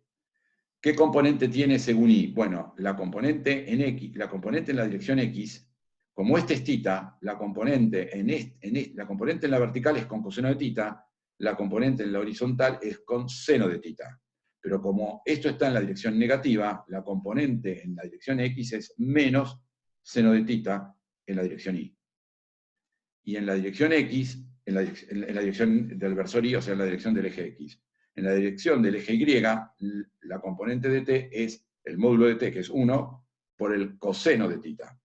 ¿Qué componente tiene según I? Bueno, la componente en X, la componente en la dirección X, como este es θ, la componente en la vertical es con coseno de θ, la componente en la horizontal es con seno de θ. Pero como esto está en la dirección negativa, la componente en la dirección X es menos seno de θ en la dirección Y. Y en la dirección X, en la dirección del versor Y, o sea, en la dirección del eje X. En la dirección del eje Y, la componente de t es el módulo de t, que es 1, por el coseno de θ.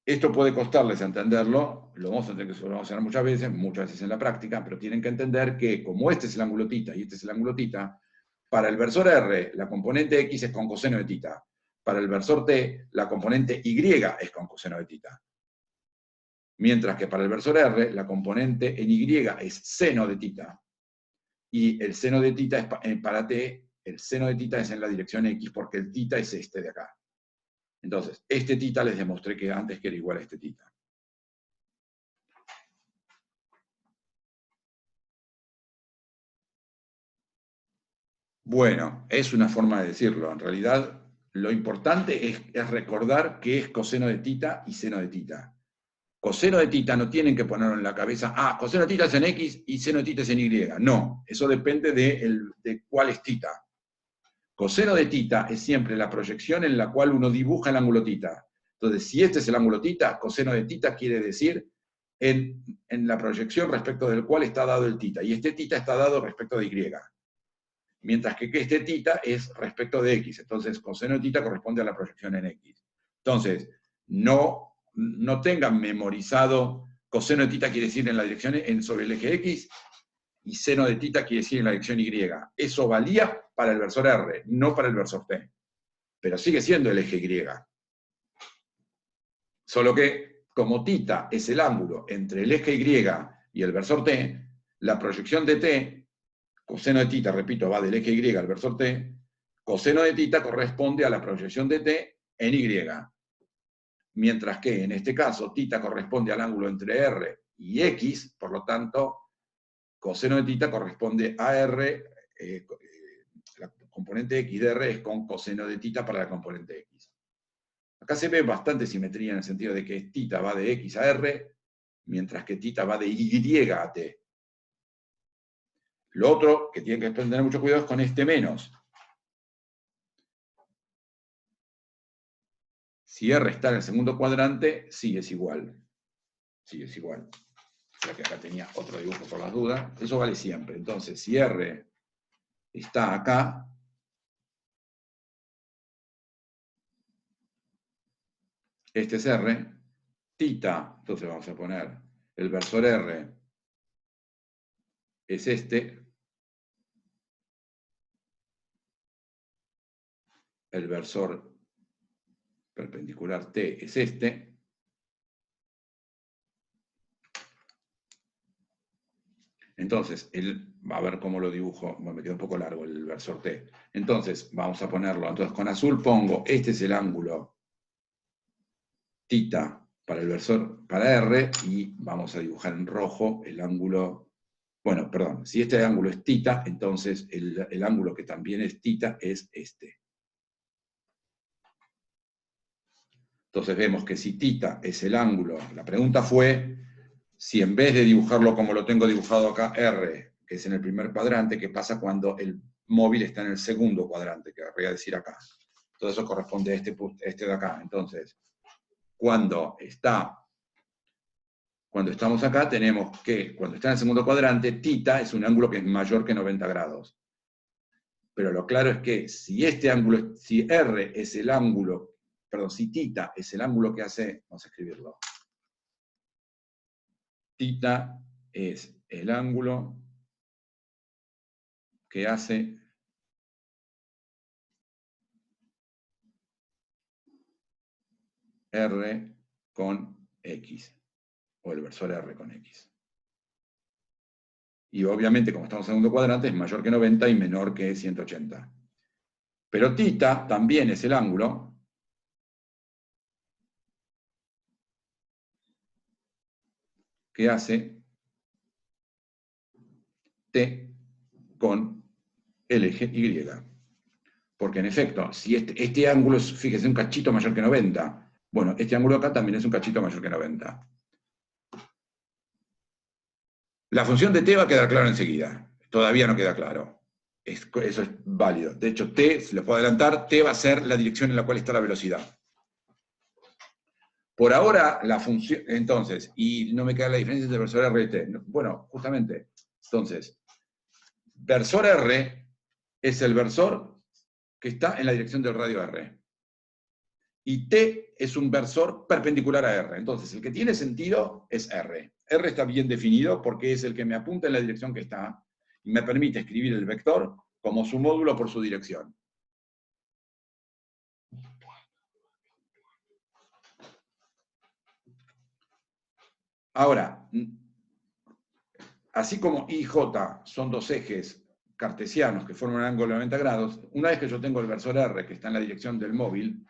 Esto puede costarles entenderlo, lo vamos a tener que hacer muchas veces en la práctica, pero tienen que entender que como este es el ángulo θ y este es el ángulo θ, para el versor R, la componente X es con coseno de θ. Para el versor T, la componente Y es con coseno de θ. Mientras que para el versor R, la componente en Y es seno de θ. Y el seno de θ es para T, el seno de θ es en la dirección X, porque el θ es este de acá. Entonces, este θ les demostré que antes que era igual a este θ. Bueno, es una forma de decirlo. En realidad, lo importante es recordar qué es coseno de θ y seno de θ. Coseno de θ no tienen que ponerlo en la cabeza, coseno de θ es en X y seno de θ es en Y. No, eso depende de cuál es θ. Coseno de θ es siempre la proyección en la cual uno dibuja el ángulo θ. Entonces, si este es el ángulo θ, coseno de θ quiere decir en la proyección respecto del cual está dado el θ. Y este θ está dado respecto de Y. Mientras que este θ es respecto de X. Entonces, coseno de θ corresponde a la proyección en X. Entonces, no tengan memorizado coseno de θ quiere decir en la dirección sobre el eje X y seno de θ quiere decir en la dirección Y. Eso valía para el versor R, no para el versor T. Pero sigue siendo el eje Y. Solo que, como θ es el ángulo entre el eje Y y el versor T, la proyección de T, coseno de θ, repito, va del eje Y al versor T, coseno de θ corresponde a la proyección de T en Y. Mientras que, en este caso, θ corresponde al ángulo entre R y X, por lo tanto, coseno de θ corresponde a R, la componente X de R es con coseno de θ para la componente X. Acá se ve bastante simetría en el sentido de que θ va de X a R, mientras que θ va de Y a T. Lo otro que tienen que tener mucho cuidado es con este menos. Si R está en el segundo cuadrante, sí es igual. Sí es igual. O sea que acá tenía otro dibujo por las dudas. Eso vale siempre. Entonces, si R está acá, este es R, θ, entonces vamos a poner el versor R es este, el versor, perpendicular T es este. Entonces, a ver cómo lo dibujo, bueno, me queda un poco largo el versor T. Entonces, vamos a ponerlo, entonces con azul pongo, este es el ángulo θ para el versor, para R, y vamos a dibujar en rojo el ángulo, bueno, perdón, si este ángulo es θ, entonces el ángulo que también es θ es este. Entonces vemos que si θ es el ángulo, la pregunta fue, si en vez de dibujarlo como lo tengo dibujado acá, R, que es en el primer cuadrante, ¿qué pasa cuando el móvil está en el segundo cuadrante, que querría decir acá? Todo eso corresponde a este de acá. Entonces, cuando estamos acá, tenemos que, cuando está en el segundo cuadrante, θ es un ángulo que es mayor que 90 grados. Pero lo claro es que si este ángulo, si R es el ángulo, perdón, si θ es el ángulo que hace, vamos a escribirlo, θ es el ángulo que hace R con X, o el versor R con X. Y obviamente, como estamos en segundo cuadrante, es mayor que 90 y menor que 180. Pero θ también es el ángulo que hace T con el eje Y. Porque en efecto, si este ángulo es, fíjese, un cachito mayor que 90, bueno, este ángulo acá también es un cachito mayor que 90. La función de T va a quedar claro enseguida. Todavía no queda claro. Eso es válido. De hecho, T, si lo puedo adelantar, T va a ser la dirección en la cual está la velocidad. Por ahora, la función, entonces, y no me queda la diferencia entre versor R y T. Bueno, justamente, entonces, versor R es el versor que está en la dirección del radio R. Y T es un versor perpendicular a R. Entonces, el que tiene sentido es R. R está bien definido porque es el que me apunta en la dirección que está y me permite escribir el vector como su módulo por su dirección. Ahora, así como I y J son dos ejes cartesianos que forman un ángulo de 90 grados, una vez que yo tengo el versor R que está en la dirección del móvil,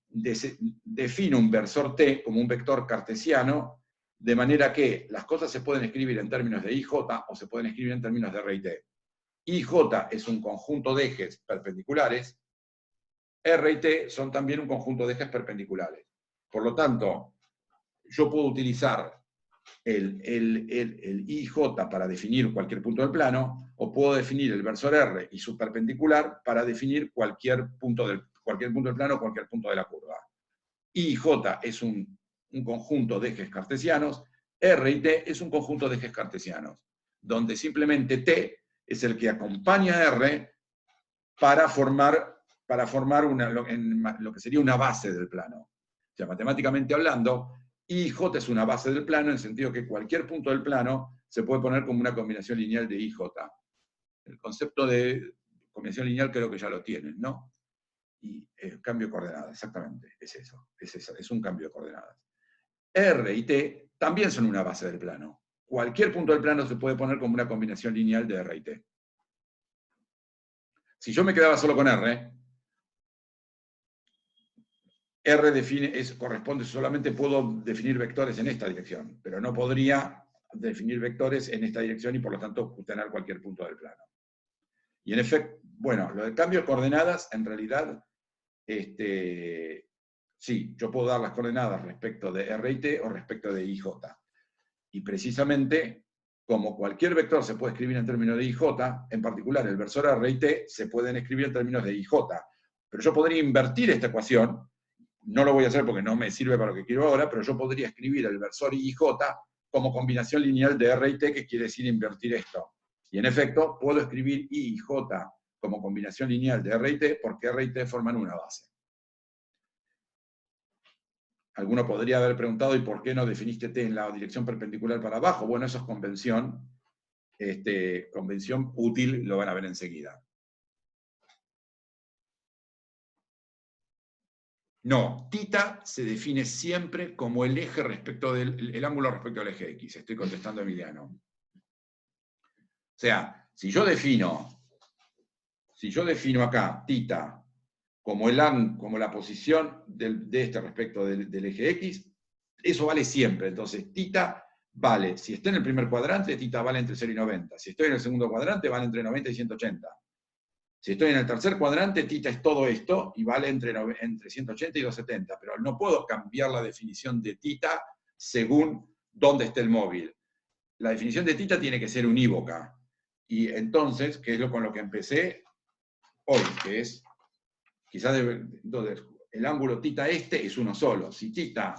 defino un versor T como un vector cartesiano, de manera que las cosas se pueden escribir en términos de IJ o se pueden escribir en términos de R y T. IJ es un conjunto de ejes perpendiculares, R y T son también un conjunto de ejes perpendiculares. Por lo tanto, yo puedo utilizar el IJ para definir cualquier punto del plano, o puedo definir el versor R y su perpendicular para definir cualquier punto del plano, cualquier punto de la curva. I y J es un conjunto de ejes cartesianos, R y T es un conjunto de ejes cartesianos, donde simplemente T es el que acompaña a R para formar lo que sería una base del plano. O sea, matemáticamente hablando, I y J es una base del plano, en el sentido que cualquier punto del plano se puede poner como una combinación lineal de I y J. El concepto de combinación lineal creo que ya lo tienen, ¿no? Y cambio de coordenadas, exactamente, es eso, es un cambio de coordenadas. R y T también son una base del plano. Cualquier punto del plano se puede poner como una combinación lineal de R y T. Si yo me quedaba solo con R corresponde, solamente puedo definir vectores en esta dirección, pero no podría definir vectores en esta dirección y por lo tanto tener cualquier punto del plano. Y en efecto, bueno, lo de cambio de coordenadas, en realidad, sí, yo puedo dar las coordenadas respecto de R y T o respecto de IJ. Y precisamente, como cualquier vector se puede escribir en términos de IJ, en particular el versor R y T se pueden escribir en términos de IJ. Pero yo podría invertir esta ecuación, no lo voy a hacer porque no me sirve para lo que quiero ahora, pero yo podría escribir el versor IJ como combinación lineal de R y T, que quiere decir invertir esto. Y en efecto, puedo escribir I y J como combinación lineal de R y T, porque R y T forman una base. Alguno podría haber preguntado, ¿y por qué no definiste T en la dirección perpendicular para abajo? Bueno, eso es convención. Convención útil, lo van a ver enseguida. No, θ se define siempre como el eje respecto el ángulo respecto al eje X. Estoy contestando a Emiliano. O sea, si yo defino acá θ como la posición de este respecto del eje X, eso vale siempre. Entonces, θ vale, si estoy en el primer cuadrante, θ vale entre 0 y 90. Si estoy en el segundo cuadrante, vale entre 90 y 180. Si estoy en el tercer cuadrante, θ es todo esto y vale entre 180 y 270. Pero no puedo cambiar la definición de θ según dónde esté el móvil. La definición de θ tiene que ser unívoca. Y entonces, que es con lo que empecé hoy, que es, quizás entonces, el ángulo θ este es uno solo. Si θ,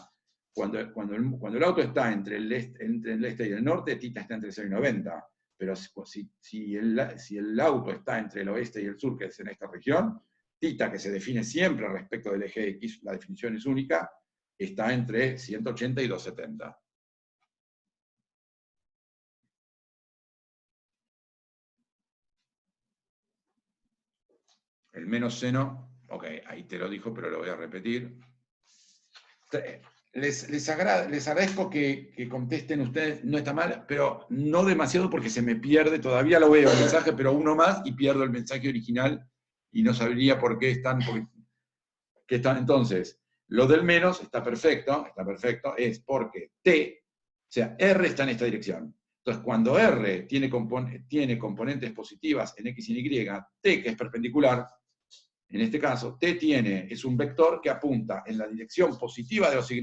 cuando el auto está entre el este y el norte, θ está entre 0 y 90. Pero si el auto está entre el oeste y el sur, que es en esta región, θ, que se define siempre respecto del eje X, la definición es única, está entre 180 y 270. El menos seno, ok, ahí te lo dijo, pero lo voy a repetir. Les agradezco que contesten ustedes, no está mal, pero no demasiado porque se me pierde, todavía lo veo el mensaje, pero uno más y pierdo el mensaje original y no sabría por qué están. Entonces, lo del menos está perfecto, es porque T, o sea, R está en esta dirección. Entonces, cuando R tiene componentes positivas en X y en Y, T, que es perpendicular, en este caso, T es un vector que apunta en la dirección positiva de los Y,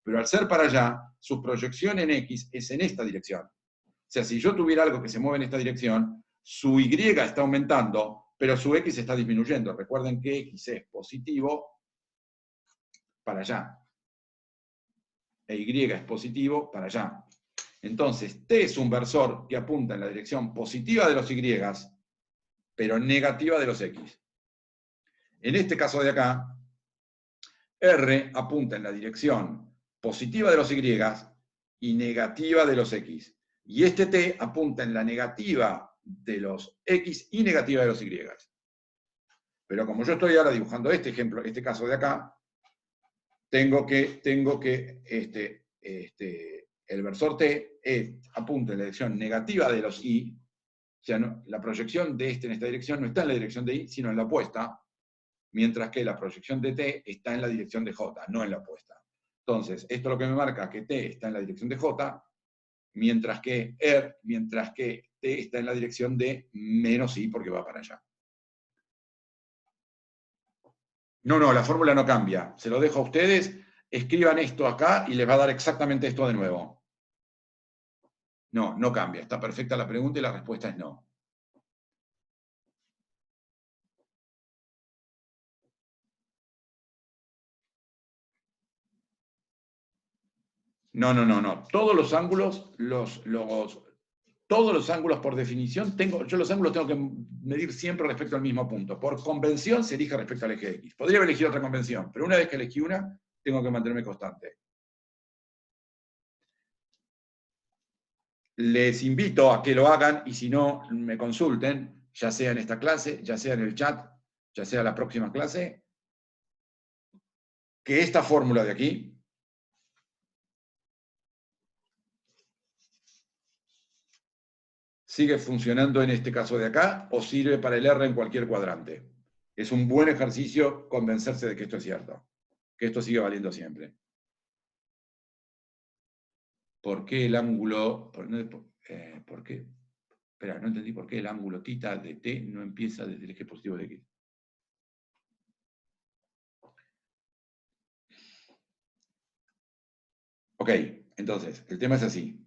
pero al ser para allá, su proyección en X es en esta dirección. O sea, si yo tuviera algo que se mueve en esta dirección, su Y está aumentando, pero su X está disminuyendo. Recuerden que X es positivo para allá. E Y es positivo para allá. Entonces, T es un versor que apunta en la dirección positiva de los Y, pero negativa de los X. En este caso de acá, R apunta en la dirección positiva de los Y y negativa de los X. Y este T apunta en la negativa de los X y negativa de los Y. Pero como yo estoy ahora dibujando este ejemplo, este caso de acá, tengo que el versor T apunta en la dirección negativa de los Y, o sea, la proyección de en esta dirección no está en la dirección de Y, sino en la opuesta, mientras que la proyección de T está en la dirección de J, no en la opuesta. Entonces, esto es lo que me marca que T está en la dirección de J, mientras que T está en la dirección de menos I, porque va para allá. No, la fórmula no cambia. Se lo dejo a ustedes. Escriban esto acá y les va a dar exactamente esto de nuevo. No cambia. Está perfecta la pregunta y la respuesta es no. No. Todos los ángulos, todos los ángulos por definición, yo los ángulos tengo que medir siempre respecto al mismo punto. Por convención se elige respecto al eje X. Podría haber elegido otra convención, pero una vez que elegí una, tengo que mantenerme constante. Les invito a que lo hagan y si no, me consulten, ya sea en esta clase, ya sea en el chat, ya sea en la próxima clase, que esta fórmula de aquí sigue funcionando en este caso de acá o sirve para el R en cualquier cuadrante. Es un buen ejercicio convencerse de que esto es cierto, que esto sigue valiendo siempre. ¿Por qué el ángulo... ¿Por qué? Espera, no entendí por qué el ángulo θ de T no empieza desde el eje positivo de X. Ok, entonces, el tema es así.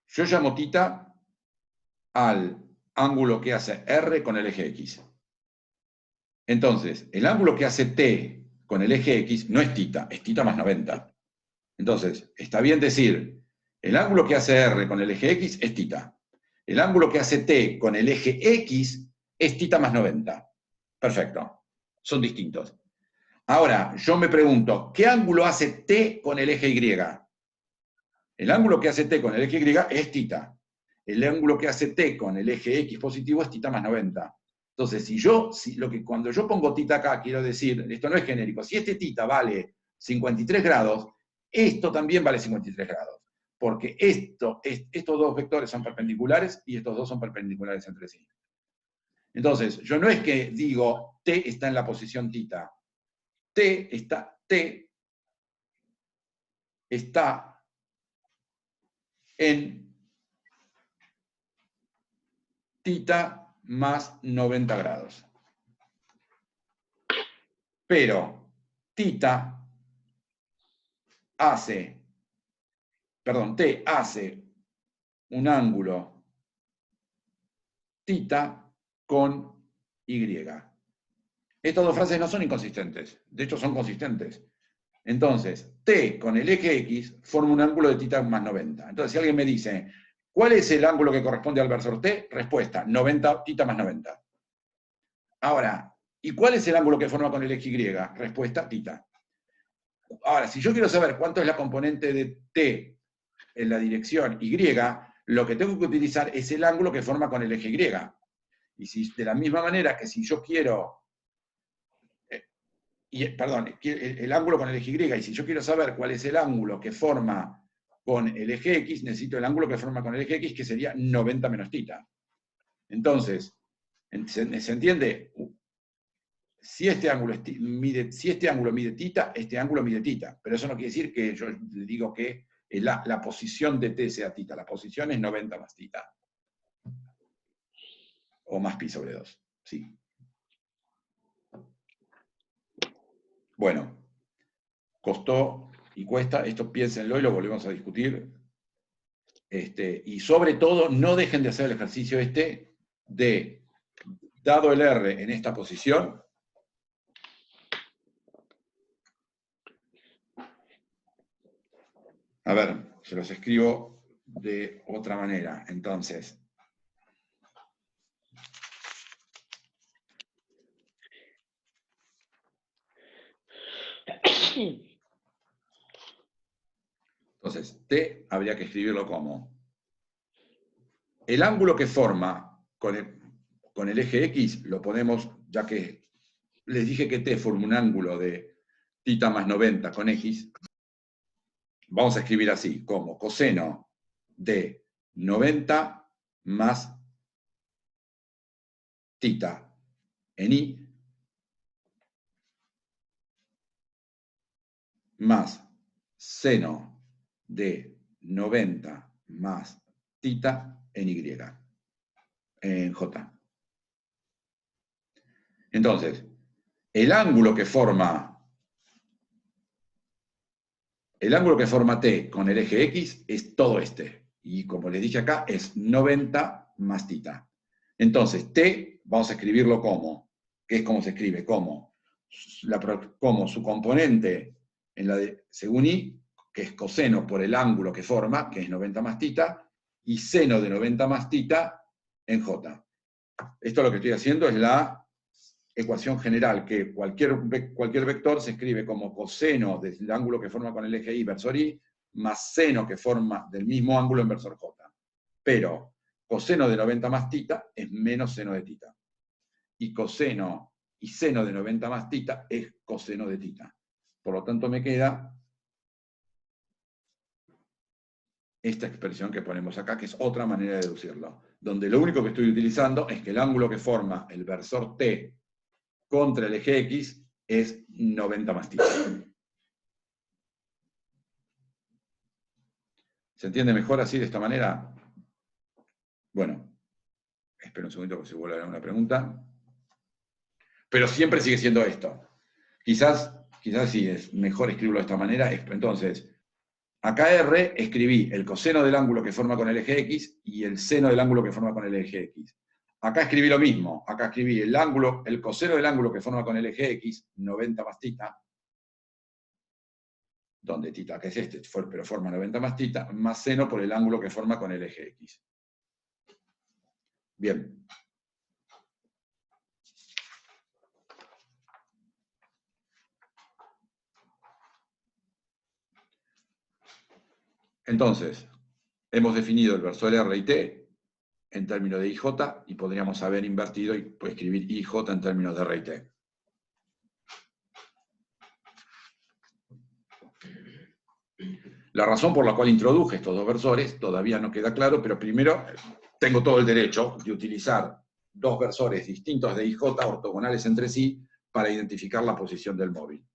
Yo llamo θ al ángulo que hace R con el eje X. Entonces, el ángulo que hace T con el eje X no es θ, es θ más 90. Entonces, está bien decir, el ángulo que hace R con el eje X es θ. El ángulo que hace T con el eje X es θ más 90. Perfecto. Son distintos. Ahora, yo me pregunto, ¿qué ángulo hace T con el eje Y? El ángulo que hace T con el eje Y es θ. El ángulo que hace T con el eje X positivo es θ más 90. Entonces, cuando yo pongo tita acá, quiero decir, esto no es genérico, si este tita vale 53 grados, esto también vale 53 grados, porque estos dos vectores son perpendiculares y estos dos son perpendiculares entre sí. Entonces, yo no es que digo t está en la posición tita, t está en tita más 90 grados. Pero t hace un ángulo tita con y. Estas dos frases no son inconsistentes, de hecho son consistentes. Entonces, t con el eje x forma un ángulo de tita más 90. Entonces, si alguien me dice, ¿cuál es el ángulo que corresponde al versor t? Respuesta, 90, tita más 90. Ahora, ¿y cuál es el ángulo que forma con el eje y? Respuesta, tita. Ahora, si yo quiero saber cuánto es la componente de t en la dirección y, lo que tengo que utilizar es el ángulo que forma con el eje y. Y si, de la misma manera que si yo quiero, el ángulo con el eje y, y si yo quiero saber cuál es el ángulo que forma con el eje x, necesito el ángulo que forma con el eje x, que sería 90 menos tita. Entonces, ¿se entiende? Si este ángulo mide tita, este ángulo mide tita. Pero eso no quiere decir que yo le digo que la posición de t sea tita. La posición es 90 más tita. O más pi sobre 2. Sí. Bueno, costó y cuesta. Esto piénsenlo y lo volvemos a discutir. Y sobre todo, no dejen de hacer el ejercicio de, dado el R en esta posición, a ver, se los escribo de otra manera. Entonces, T habría que escribirlo como el ángulo que forma con el eje X, lo podemos, ya que les dije que T forma un ángulo de tita más 90 con X, vamos a escribir así, como coseno de 90 más tita en Y, más seno de 90 más tita en Y, en J. Entonces, el ángulo que forma T con el eje X es todo este. Y como les dije acá, es 90 más tita. Entonces, T, vamos a escribirlo como, que es como se escribe, como su componente según Y, que es coseno por el ángulo que forma, que es 90 más tita, y seno de 90 más tita en J. Esto lo que estoy haciendo es la ecuación general, que cualquier vector se escribe como coseno del ángulo que forma con el eje Y versor Y, más seno que forma del mismo ángulo en versor J. Pero coseno de 90 más tita es menos seno de tita. Y coseno y seno de 90 más tita es coseno de tita. Por lo tanto me queda esta expresión que ponemos acá, que es otra manera de deducirlo, donde lo único que estoy utilizando es que el ángulo que forma el versor T contra el eje X es 90 más tita. ¿Se entiende mejor así, de esta manera? Bueno, espero un segundito que se vuelva a dar una pregunta. Pero siempre sigue siendo esto. Quizás sí es mejor escribirlo de esta manera. Entonces, acá R escribí el coseno del ángulo que forma con el eje X y el seno del ángulo que forma con el eje X. Acá escribí lo mismo. Acá escribí el coseno del ángulo que forma con el eje X, 90 más tita, donde tita, que es este, pero forma 90 más tita, más seno por el ángulo que forma con el eje X. Bien. Entonces, hemos definido el versor R y T, en términos de IJ, y podríamos haber invertido y escribir IJ en términos de R y T. La razón por la cual introduje estos dos versores todavía no queda claro, pero primero tengo todo el derecho de utilizar dos versores distintos de IJ ortogonales entre sí para identificar la posición del móvil.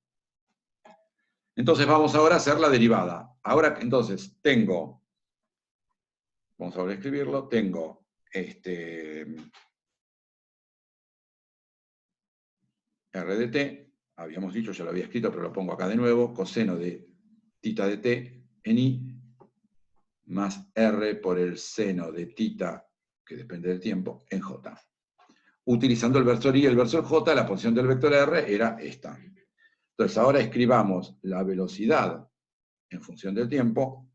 Entonces vamos ahora a hacer la derivada. Ahora entonces tengo, vamos ahora a escribirlo, tengo R de t, habíamos dicho, ya lo había escrito, pero lo pongo acá de nuevo, coseno de tita de t en i, más r por el seno de tita, que depende del tiempo, en j. Utilizando el versor i y el versor j, la posición del vector r era esta. Entonces ahora escribamos la velocidad en función del tiempo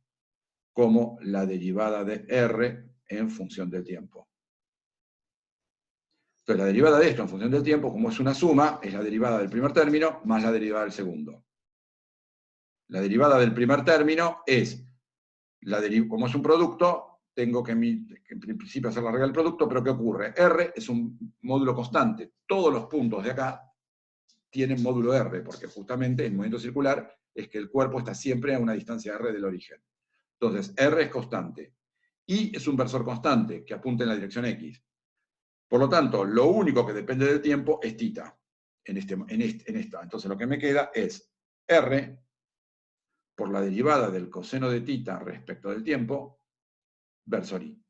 como la derivada de r en función del tiempo. Entonces la derivada de esto en función del tiempo, como es una suma, es la derivada del primer término más la derivada del segundo. La derivada del primer término es, como es un producto, tengo que en principio hacer la regla del producto, pero ¿qué ocurre? R es un módulo constante. Todos los puntos de acá tienen módulo R, porque justamente el movimiento circular es que el cuerpo está siempre a una distancia R del origen. Entonces, R es constante. Y es un versor constante que apunta en la dirección X. Por lo tanto, lo único que depende del tiempo es tita. En esta. Entonces, lo que me queda es R por la derivada del coseno de tita respecto del tiempo, versor i.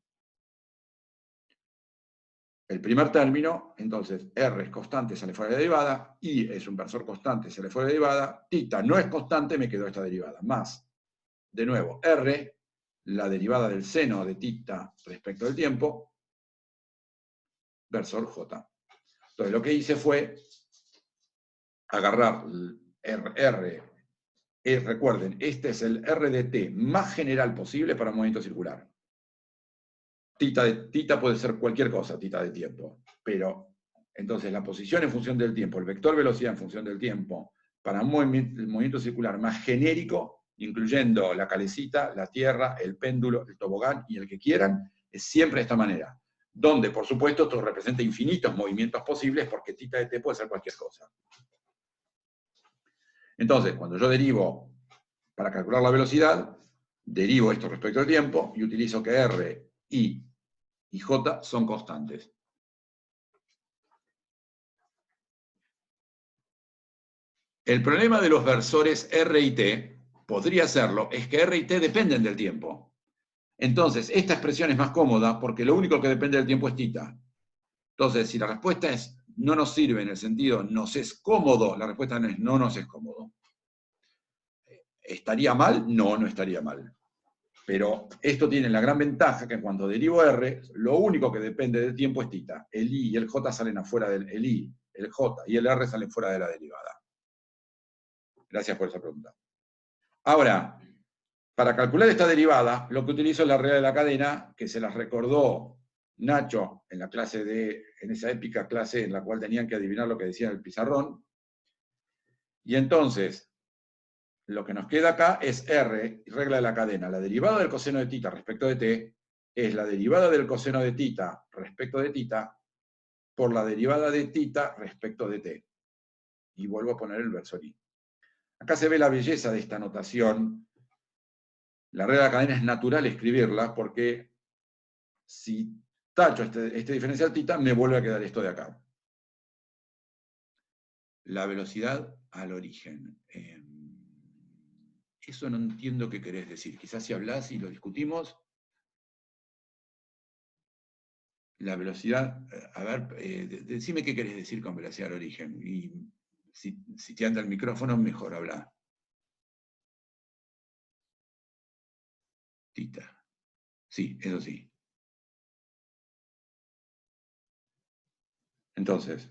El primer término, entonces, R es constante, sale fuera de la derivada, I es un versor constante, sale fuera de la derivada, tita no es constante, me quedó esta derivada, más, de nuevo, R, la derivada del seno de tita respecto del tiempo, versor J. Entonces, lo que hice fue agarrar R, recuerden, este es el R de t más general posible para un movimiento circular. Tita puede ser cualquier cosa, tita de tiempo, pero entonces la posición en función del tiempo, el vector velocidad en función del tiempo, para un movimiento circular más genérico, incluyendo la calecita, la tierra, el péndulo, el tobogán y el que quieran, es siempre de esta manera. Donde, por supuesto, esto representa infinitos movimientos posibles porque tita de t puede ser cualquier cosa. Entonces, cuando yo derivo para calcular la velocidad, derivo esto respecto al tiempo y utilizo que R, I y J son constantes. El problema de los versores R y T, podría serlo, es que R y T dependen del tiempo. Entonces, esta expresión es más cómoda porque lo único que depende del tiempo es tita. Entonces, si la respuesta es no nos sirve en el sentido nos es cómodo, la respuesta no es no nos es cómodo. ¿Estaría mal? No, no estaría mal. Pero esto tiene la gran ventaja que cuando derivo R, lo único que depende del tiempo es tita. El I y el J salen afuera del el I, el J y el R salen fuera de la derivada. Gracias por esa pregunta. Ahora, para calcular esta derivada, lo que utilizo es la regla de la cadena, que se las recordó Nacho en la clase en esa épica clase en la cual tenían que adivinar lo que decía en el pizarrón. Y entonces, lo que nos queda acá es R, regla de la cadena. La derivada del coseno de tita respecto de t es la derivada del coseno de tita respecto de tita por la derivada de tita respecto de t. Y vuelvo a poner el versor i. Acá se ve la belleza de esta notación. La regla de la cadena es natural escribirla porque si tacho este diferencial tita, me vuelve a quedar esto de acá. La velocidad al origen. Eso no entiendo qué querés decir. Quizás si hablas y lo discutimos. La velocidad, a ver, decime qué querés decir con velocidad al origen. Y si te anda el micrófono, mejor habla. Tita. Sí, eso sí. Entonces,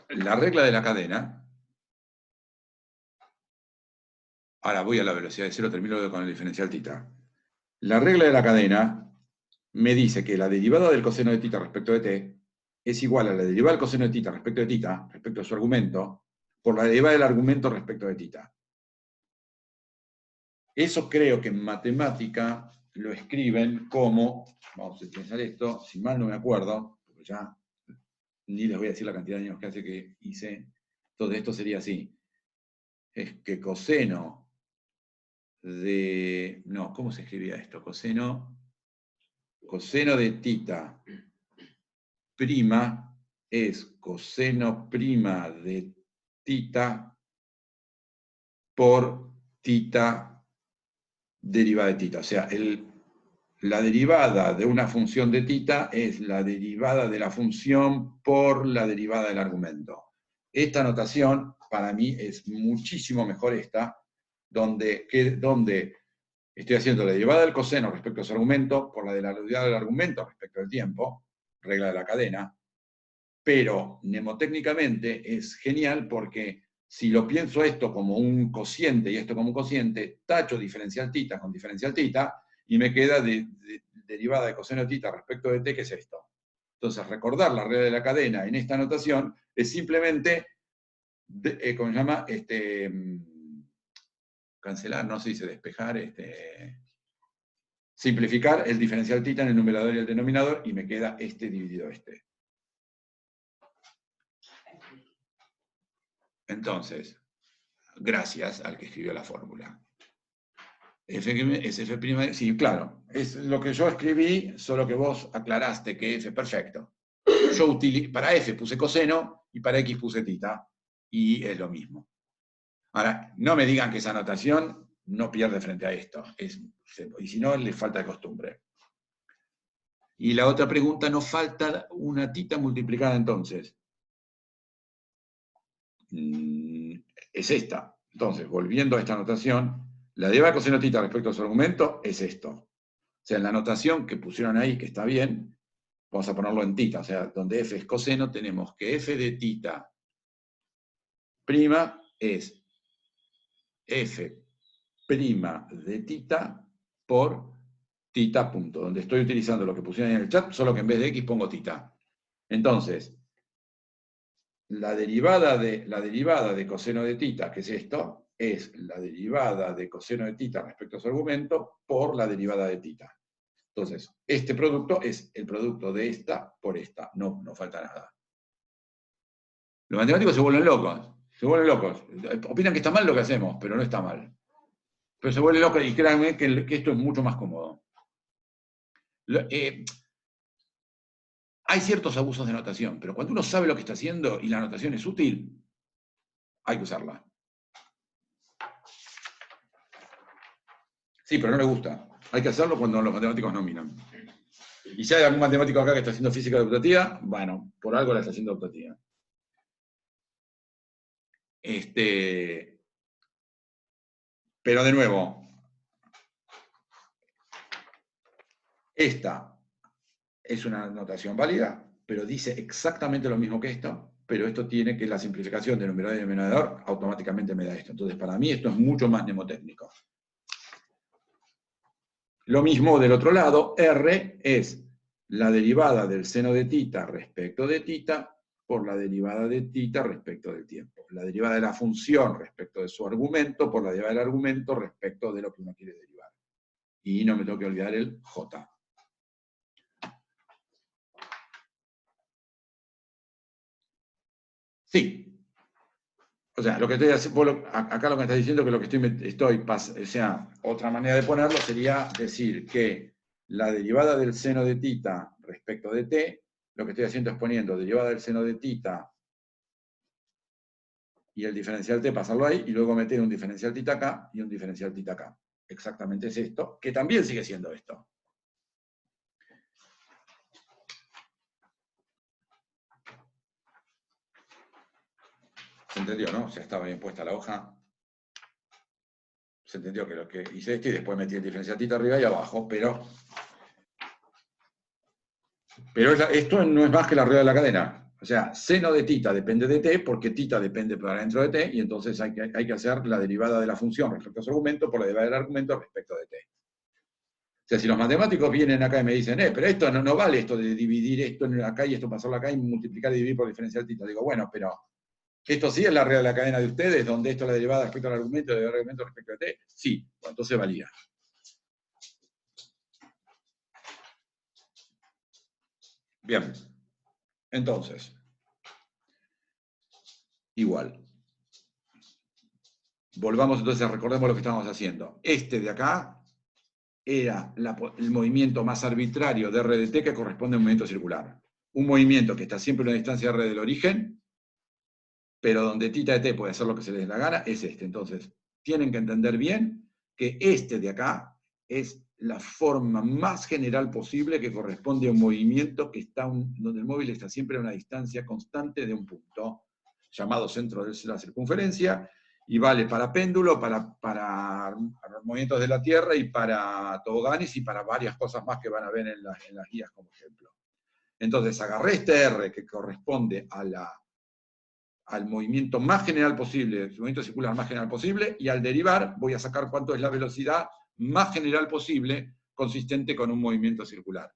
la regla de la cadena, ahora voy a la velocidad de cero, termino con el diferencial tita. La regla de la cadena me dice que la derivada del coseno de tita respecto de t es igual a la derivada del coseno de tita respecto a su argumento, por la derivada del argumento respecto de tita. Eso creo que en matemática lo escriben como, vamos a utilizar esto, si mal no me acuerdo, porque ya ni les voy a decir la cantidad de años que hace que hice, entonces esto sería así, es que coseno de, no, ¿cómo se escribía esto? Coseno de tita prima es coseno prima de tita por tita derivada de tita. O sea, la derivada de una función de tita es la derivada de la función por la derivada del argumento. Esta notación, para mí, es muchísimo mejor esta, donde estoy haciendo la derivada del coseno respecto a su argumento por la de la derivada del argumento respecto al tiempo, regla de la cadena, pero mnemotécnicamente es genial porque si lo pienso esto como un cociente y esto como un cociente, tacho diferencial tita con diferencial tita y me queda derivada de coseno de tita respecto de t, que es esto. Entonces, recordar la regla de la cadena en esta notación es simplemente, ¿cómo se llama? Cancelar, no se dice despejar, simplificar el diferencial tita en el numerador y el denominador y me queda este dividido este. Entonces, gracias al que escribió la fórmula. F es F', sí, claro, es lo que yo escribí, solo que vos aclaraste que F, perfecto. Yo para F puse coseno y para X puse tita, y es lo mismo. Ahora, no me digan que esa notación no pierde frente a esto, y si no, le falta de costumbre. Y la otra pregunta, ¿no falta una tita multiplicada entonces? Es esta. Entonces, volviendo a esta notación, la derivada de coseno tita respecto a su argumento es esto. O sea, en la notación que pusieron ahí, que está bien, vamos a ponerlo en tita. O sea, donde f es coseno, tenemos que f de tita prima es f prima de tita por tita punto. Donde estoy utilizando lo que pusieron en el chat, solo que en vez de x pongo tita. Entonces, la derivada de coseno de tita, que es esto, es la derivada de coseno de tita respecto a su argumento por la derivada de tita. Entonces, este producto es el producto de esta por esta. No falta nada. Los matemáticos se vuelven locos. Opinan que está mal lo que hacemos, pero no está mal. Pero se vuelven locos y créanme que esto es mucho más cómodo. Hay ciertos abusos de notación, pero cuando uno sabe lo que está haciendo y la notación es útil, hay que usarla. Sí, pero no le gusta. Hay que hacerlo cuando los matemáticos no miran. Y si hay algún matemático acá que está haciendo física optativa, bueno, por algo la está haciendo optativa. Pero de nuevo, esta es una notación válida, pero dice exactamente lo mismo que esto, pero esto tiene que la simplificación de numerador y denominador automáticamente me da esto. Entonces, para mí esto es mucho más mnemotécnico. Lo mismo del otro lado, R es la derivada del seno de tita respecto de tita por la derivada de tita respecto del tiempo. La derivada de la función respecto de su argumento por la derivada del argumento respecto de lo que uno quiere derivar. Y no me tengo que olvidar el J. Sí. O sea, lo que estoy haciendo, acá lo que me estás diciendo es que lo que o sea, otra manera de ponerlo sería decir que la derivada del seno de tita respecto de t, lo que estoy haciendo es poniendo derivada del seno de tita y el diferencial t, pasarlo ahí, y luego meter un diferencial tita acá y un diferencial tita acá. Exactamente es esto, que también sigue siendo esto. ¿Se entendió, no? O sea, estaba bien puesta la hoja. Se entendió que lo que hice esto y después metí el diferencial tita arriba y abajo, pero esto no es más que la regla de la cadena. O sea, seno de tita depende de t, porque tita depende para dentro de t, y entonces hay que hacer la derivada de la función respecto a su argumento por la derivada del argumento respecto de t. O sea, si los matemáticos vienen acá y me dicen, pero esto no vale esto de dividir esto acá y esto pasarlo acá y multiplicar y dividir por diferencial tita. Digo, bueno, pero ¿Esto sí es la regla de la cadena de ustedes, donde esto es la derivada respecto al argumento y el argumento respecto a t? Sí, bueno, entonces valía. Bien, entonces, igual. Volvamos entonces, recordemos lo que estábamos haciendo. Este de acá era el movimiento más arbitrario de R de t que corresponde a un movimiento circular. Un movimiento que está siempre a una distancia R del origen, pero donde θ de t puede hacer lo que se les dé la gana, es este. Entonces, tienen que entender bien que este de acá es la forma más general posible que corresponde a un movimiento que está donde el móvil está siempre a una distancia constante de un punto, llamado centro de la circunferencia, y vale para péndulo, para movimientos de la Tierra y para toboganes y para varias cosas más que van a ver en las guías como ejemplo. Entonces agarré este R que corresponde al movimiento más general posible, el movimiento circular más general posible, y al derivar voy a sacar cuánto es la velocidad más general posible consistente con un movimiento circular.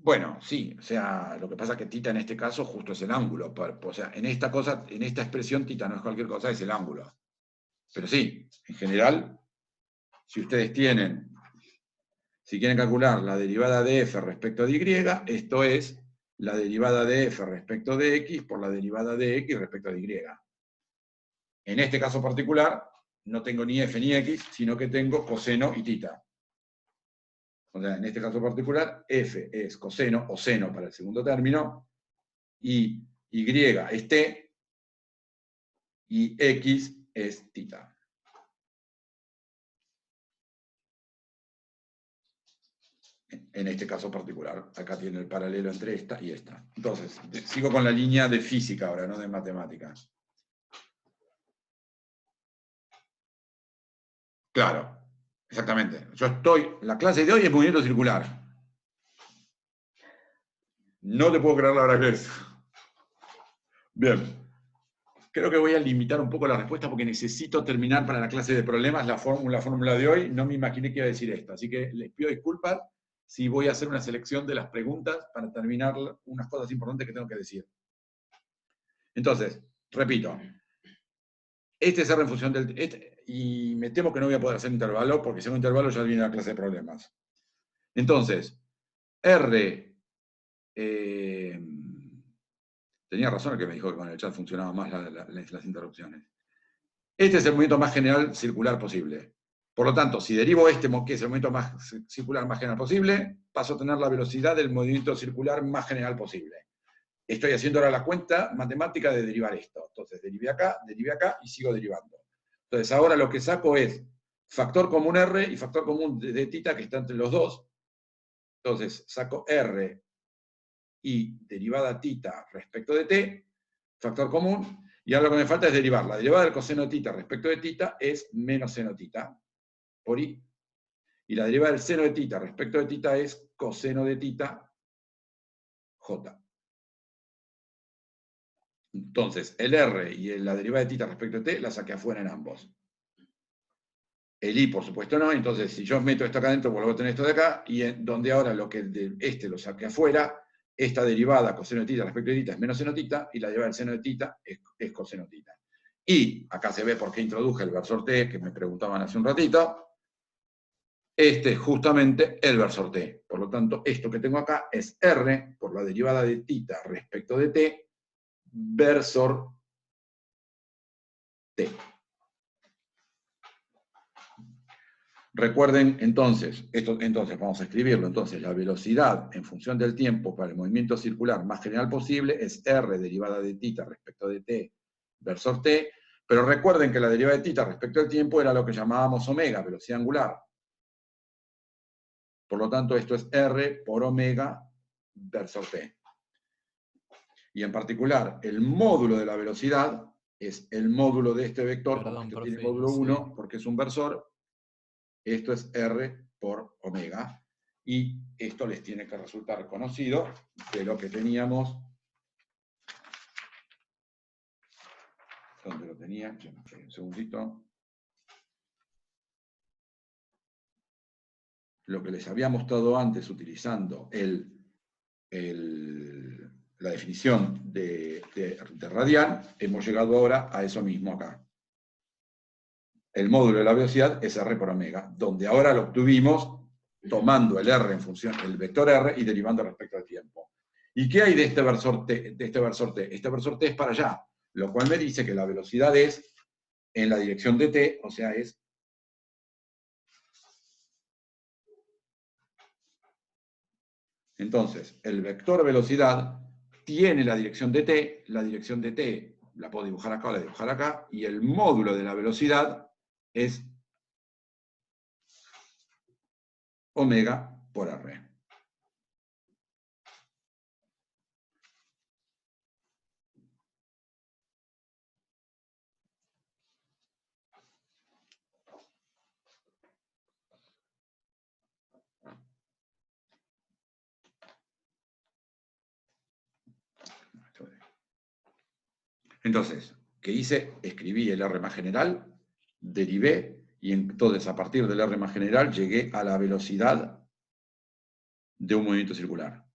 Bueno, sí, o sea, lo que pasa es que θ en este caso justo es el ángulo. O sea, en esta cosa, en esta expresión θ no es cualquier cosa, es el ángulo. Pero sí, en general, si ustedes si quieren calcular la derivada de f respecto de y, esto es la derivada de f respecto de x por la derivada de x respecto de y. En este caso particular, no tengo ni f ni x, sino que tengo coseno y θ. O sea, en este caso particular, f es coseno o seno para el segundo término, y y es t, y x es θ. En este caso particular, acá tiene el paralelo entre esta y esta. Entonces, sigo con la línea de física ahora, no de matemáticas. Claro, exactamente. La clase de hoy es movimiento circular. No te puedo creer la verdad que es. Bien. Creo que voy a limitar un poco la respuesta porque necesito terminar para la clase de problemas la fórmula de hoy. No me imaginé que iba a decir esto. Así que les pido disculpas si voy a hacer una selección de las preguntas para terminar unas cosas importantes que tengo que decir. Entonces, repito. Este es R en función del... y me temo que no voy a poder hacer intervalo porque si hago intervalo ya viene la clase de problemas. Entonces, R... tenía razón el que me dijo que con el chat funcionaban más las interrupciones. Este es el movimiento más general circular posible. Por lo tanto, si derivo este, que es el movimiento más circular más general posible, paso a tener la velocidad del movimiento circular más general posible. Estoy haciendo ahora la cuenta matemática de derivar esto. Entonces, derivé acá y sigo derivando. Entonces, ahora lo que saco es factor común R y factor común de θ que está entre los dos. Entonces, saco R y derivada θ respecto de t, factor común, y ahora lo que me falta es derivar. La derivada del coseno de θ respecto de θ es menos seno θ por i, y la derivada del seno de θ respecto de θ es coseno de θ j. Entonces, el R y la derivada de θ respecto de t la saqué afuera en ambos. El i, por supuesto, no. Entonces, si yo meto esto acá adentro, vuelvo a tener esto de acá, y donde ahora lo que lo saqué afuera, esta derivada coseno de θ respecto de θ es menos seno θ, y la derivada del seno de θ es coseno θ. Y acá se ve por qué introduje el versor t, que me preguntaban hace un ratito. Este es justamente el versor t. Por lo tanto, esto que tengo acá es R por la derivada de θ respecto de t, versor t. Recuerden entonces, entonces vamos a escribirlo, entonces la velocidad en función del tiempo para el movimiento circular más general posible es R derivada de θ respecto de t versor t, pero recuerden que la derivada de θ respecto al tiempo era lo que llamábamos omega, velocidad angular. Por lo tanto, esto es R por omega versor t. Y en particular, el módulo de la velocidad es el módulo de este vector, como esto tiene módulo 1, porque es un versor. Esto es R por omega. Y esto les tiene que resultar conocido de lo que teníamos. ¿Dónde lo tenía? Un segundito. lo que les había mostrado antes utilizando la definición de radial, hemos llegado ahora a eso mismo acá. El módulo de la velocidad es r por omega, donde ahora lo obtuvimos tomando el r en función, el vector r, y derivando respecto al tiempo. ¿Y qué hay de este versor t? Este versor t es para allá, lo cual me dice que la velocidad es en la dirección de t, o sea, es entonces, el vector velocidad tiene la dirección de t la puedo dibujar acá o la puedo dibujar acá, y el módulo de la velocidad es omega por r. Entonces, ¿qué hice? Escribí el R más general, derivé, y entonces a partir del R más general llegué a la velocidad de un movimiento circular.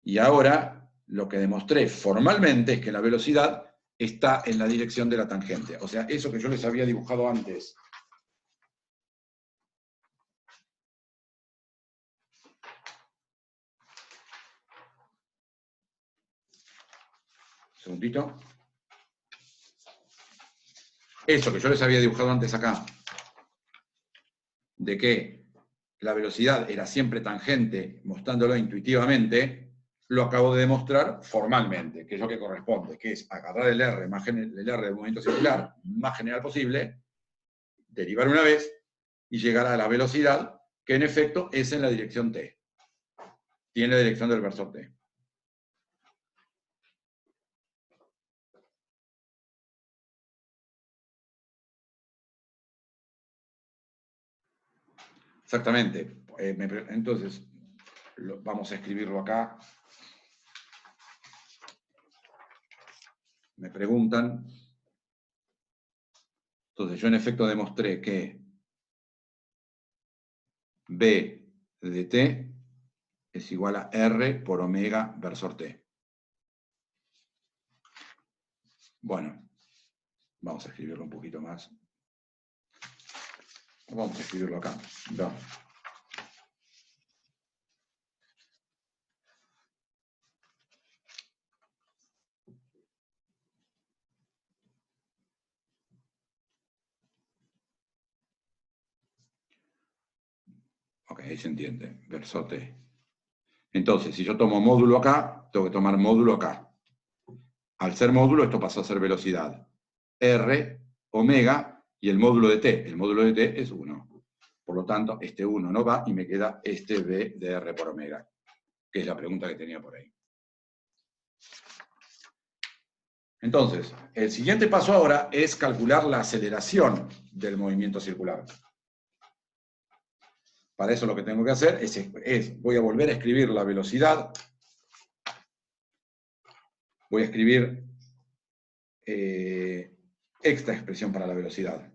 Y ahora lo que demostré formalmente es que la velocidad está en la dirección de la tangente. O sea, eso que yo les había dibujado antes. Un segundito. Eso que yo les había dibujado antes acá, de que la velocidad era siempre tangente, mostrándolo intuitivamente, lo acabo de demostrar formalmente, que es lo que corresponde, que es agarrar el R, el R del movimiento circular más general posible, derivar una vez y llegar a la velocidad, que en efecto es en la dirección t. Tiene la dirección del versor t. Exactamente. Entonces, vamos a escribirlo acá. Me preguntan. Entonces, yo en efecto demostré que B de t es igual a R por omega versor t. Bueno, vamos a escribirlo un poquito más. Vamos a escribirlo acá. No. Ok, ahí se entiende. Versor t. Entonces, si yo tomo módulo acá, tengo que tomar módulo acá. Al ser módulo, esto pasó a ser velocidad. R, omega, y el módulo de t. El módulo de t es 1. Por lo tanto, este 1 no va y me queda este b de r por omega, que es la pregunta que tenía por ahí. Entonces, el siguiente paso ahora es calcular la aceleración del movimiento circular. Para eso lo que tengo que hacer voy a volver a escribir la velocidad. Voy a escribir esta expresión para la velocidad.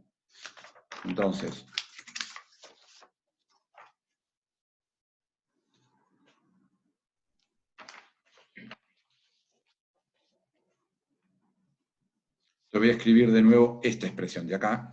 Entonces, yo voy a escribir de nuevo esta expresión de acá.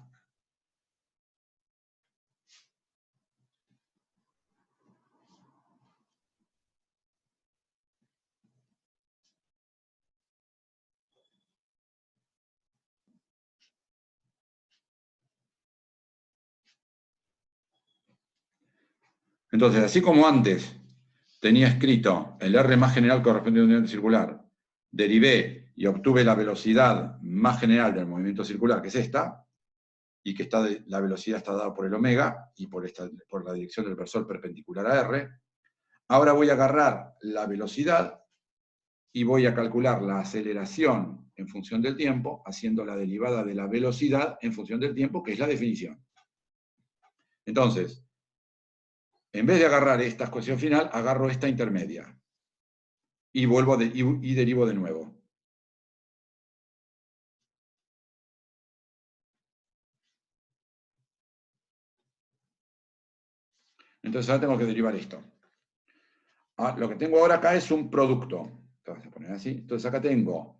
Entonces, así como antes tenía escrito el R más general correspondiente a un movimiento circular, derivé y obtuve la velocidad más general del movimiento circular, que es esta, y que la velocidad está dada por el omega y por la dirección del versor perpendicular a R. Ahora voy a agarrar la velocidad y voy a calcular la aceleración en función del tiempo, haciendo la derivada de la velocidad en función del tiempo, que es la definición. Entonces, en vez de agarrar esta ecuación final, agarro esta intermedia. Y derivo de nuevo. Entonces ahora tengo que derivar esto. Lo que tengo ahora acá es un producto. Vamos a poner así. Entonces acá tengo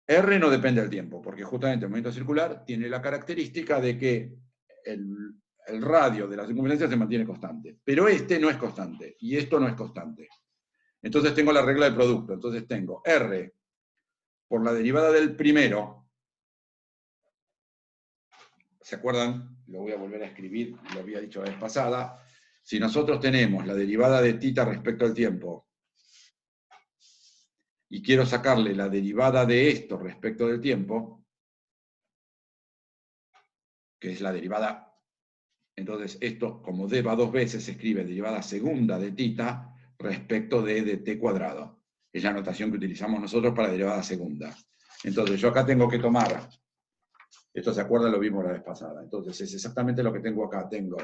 R no depende del tiempo, porque justamente el movimiento circular tiene la característica de que el radio de la circunferencia se mantiene constante. Pero este no es constante, y esto no es constante. Entonces tengo la regla del producto. Entonces tengo R por la derivada del primero. ¿Se acuerdan? Lo voy a volver a escribir, lo había dicho la vez pasada. Si nosotros tenemos la derivada de θ respecto al tiempo, y quiero sacarle la derivada de esto respecto del tiempo, que es la derivada, entonces esto, como d va dos veces, se escribe derivada segunda de θ respecto de t cuadrado. Es la notación que utilizamos nosotros para derivada segunda. Entonces yo acá tengo que tomar, esto se acuerda, lo vimos la vez pasada, entonces es exactamente lo que tengo acá. Tengo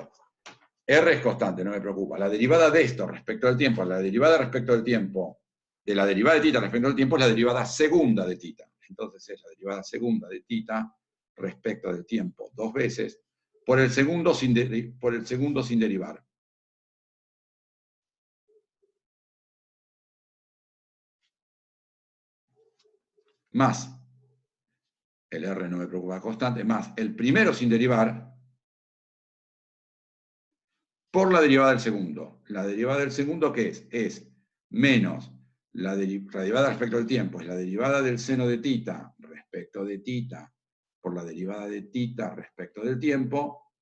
R es constante, no me preocupa. La derivada de esto respecto al tiempo, la derivada respecto al tiempo, de la derivada de θ respecto al tiempo es la derivada segunda de θ. Entonces es la derivada segunda de θ respecto del tiempo dos veces, por el segundo sin derivar. Más, el R no me preocupa constante, más el primero sin derivar, por la derivada del segundo. La derivada del segundo, ¿qué es? Es menos la derivada respecto al tiempo, es la derivada del seno de θ respecto de θ por la derivada de θ respecto del tiempo,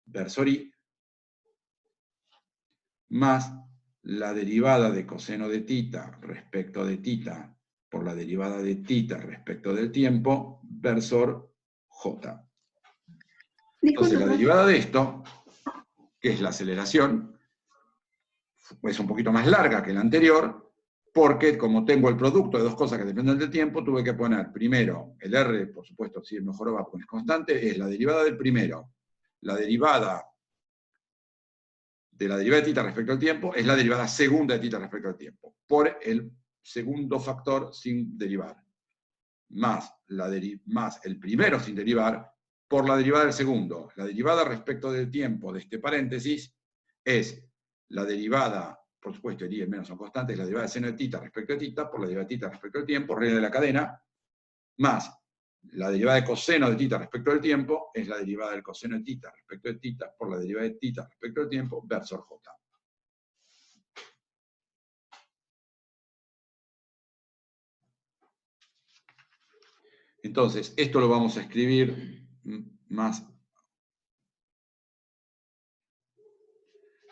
versor i, más la derivada de coseno de θ respecto de θ por la derivada de θ respecto del tiempo, versor j. Entonces la derivada de esto, que es la aceleración, es un poquito más larga que la anterior, porque como tengo el producto de dos cosas que dependen del tiempo, tuve que poner primero el R, por supuesto, si mejor va porque es constante, es la derivada del primero. La derivada de la derivada de θ respecto al tiempo es la derivada segunda de θ respecto al tiempo, por el segundo factor sin derivar, más el primero sin derivar, por la derivada del segundo. La derivada respecto del tiempo de este paréntesis es la derivada, por supuesto, el i y el menos son constantes, la derivada de seno de θ respecto de θ, por la derivada de θ respecto al tiempo, regla de la cadena, más la derivada de coseno de θ respecto del tiempo, es la derivada del coseno de θ respecto de θ, por la derivada de θ respecto del tiempo, versor j. Entonces, esto lo vamos a escribir más.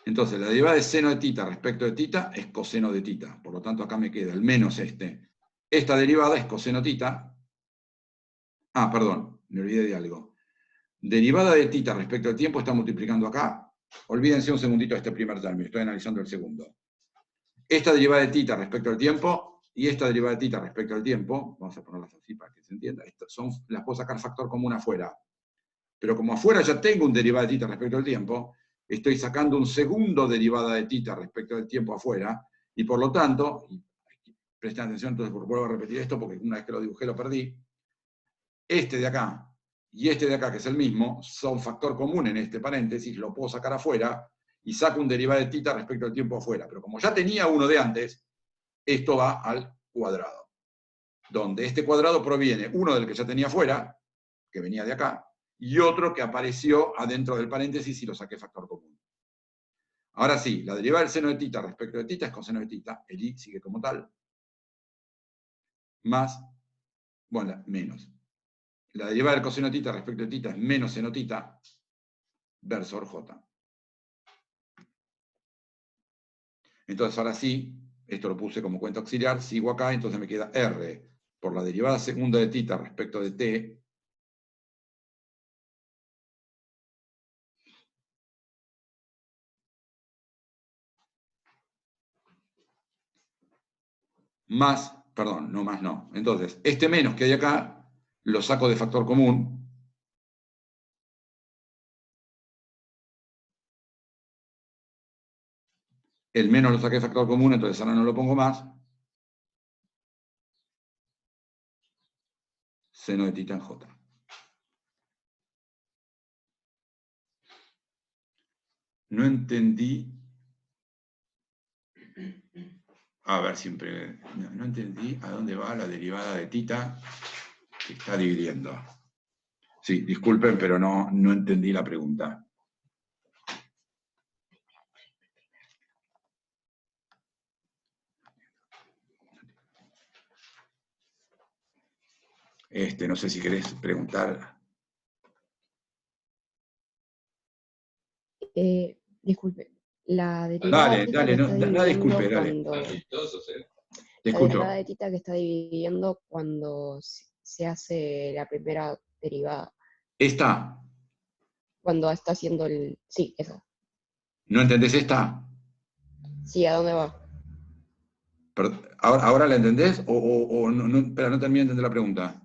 Entonces, la derivada de seno de θ respecto de θ es coseno de θ. Por lo tanto, acá me queda el menos este. Esta derivada es coseno θ. Ah, perdón, me olvidé de algo. Derivada de θ respecto al tiempo está multiplicando acá. Olvídense un segundito de este primer término, estoy analizando el segundo. Esta derivada de θ respecto al tiempo y esta derivada de θ respecto al tiempo, vamos a ponerlas así para que se entienda, las puedo sacar factor común afuera. Pero como afuera ya tengo un derivada de θ respecto al tiempo, estoy sacando un segundo derivada de θ respecto al tiempo afuera, y por lo tanto, presten atención, entonces vuelvo a repetir esto porque una vez que lo dibujé lo perdí, este de acá y este de acá, que es el mismo, son factor común en este paréntesis, lo puedo sacar afuera, y saco un derivado de θ respecto al tiempo afuera. Pero como ya tenía uno de antes, esto va al cuadrado, donde este cuadrado proviene uno del que ya tenía afuera, que venía de acá, y otro que apareció adentro del paréntesis y lo saqué factor común. Ahora sí, la derivada del seno de θ respecto de θ es coseno de θ, el i sigue como tal, más, bueno, menos. La derivada del coseno de θ respecto de θ es menos seno θ, versor j. Entonces ahora sí, esto lo puse como cuenta auxiliar, sigo acá, entonces me queda R por la derivada segunda de θ respecto de t, más, perdón, no más no. Entonces, este menos que hay acá, lo saco de factor común. El menos lo saqué de factor común, entonces ahora no lo pongo más. Seno de θ en j. No entendí. A ver, siempre. No entendí a dónde va la derivada de tita que está dividiendo. Sí, disculpen, pero no entendí la pregunta. No sé si querés preguntar. Disculpe, la derivada de tita Dale, que no, está nada disculpe, dividiendo dale. cuando... Te La escucho. derivada de tita que está dividiendo cuando se hace la primera derivada. ¿Esta? Cuando está haciendo el... Sí, esa. ¿No entendés esta? Sí, ¿a dónde va? ¿Ahora la entendés? ¿O no, espera, no terminé de entender la pregunta?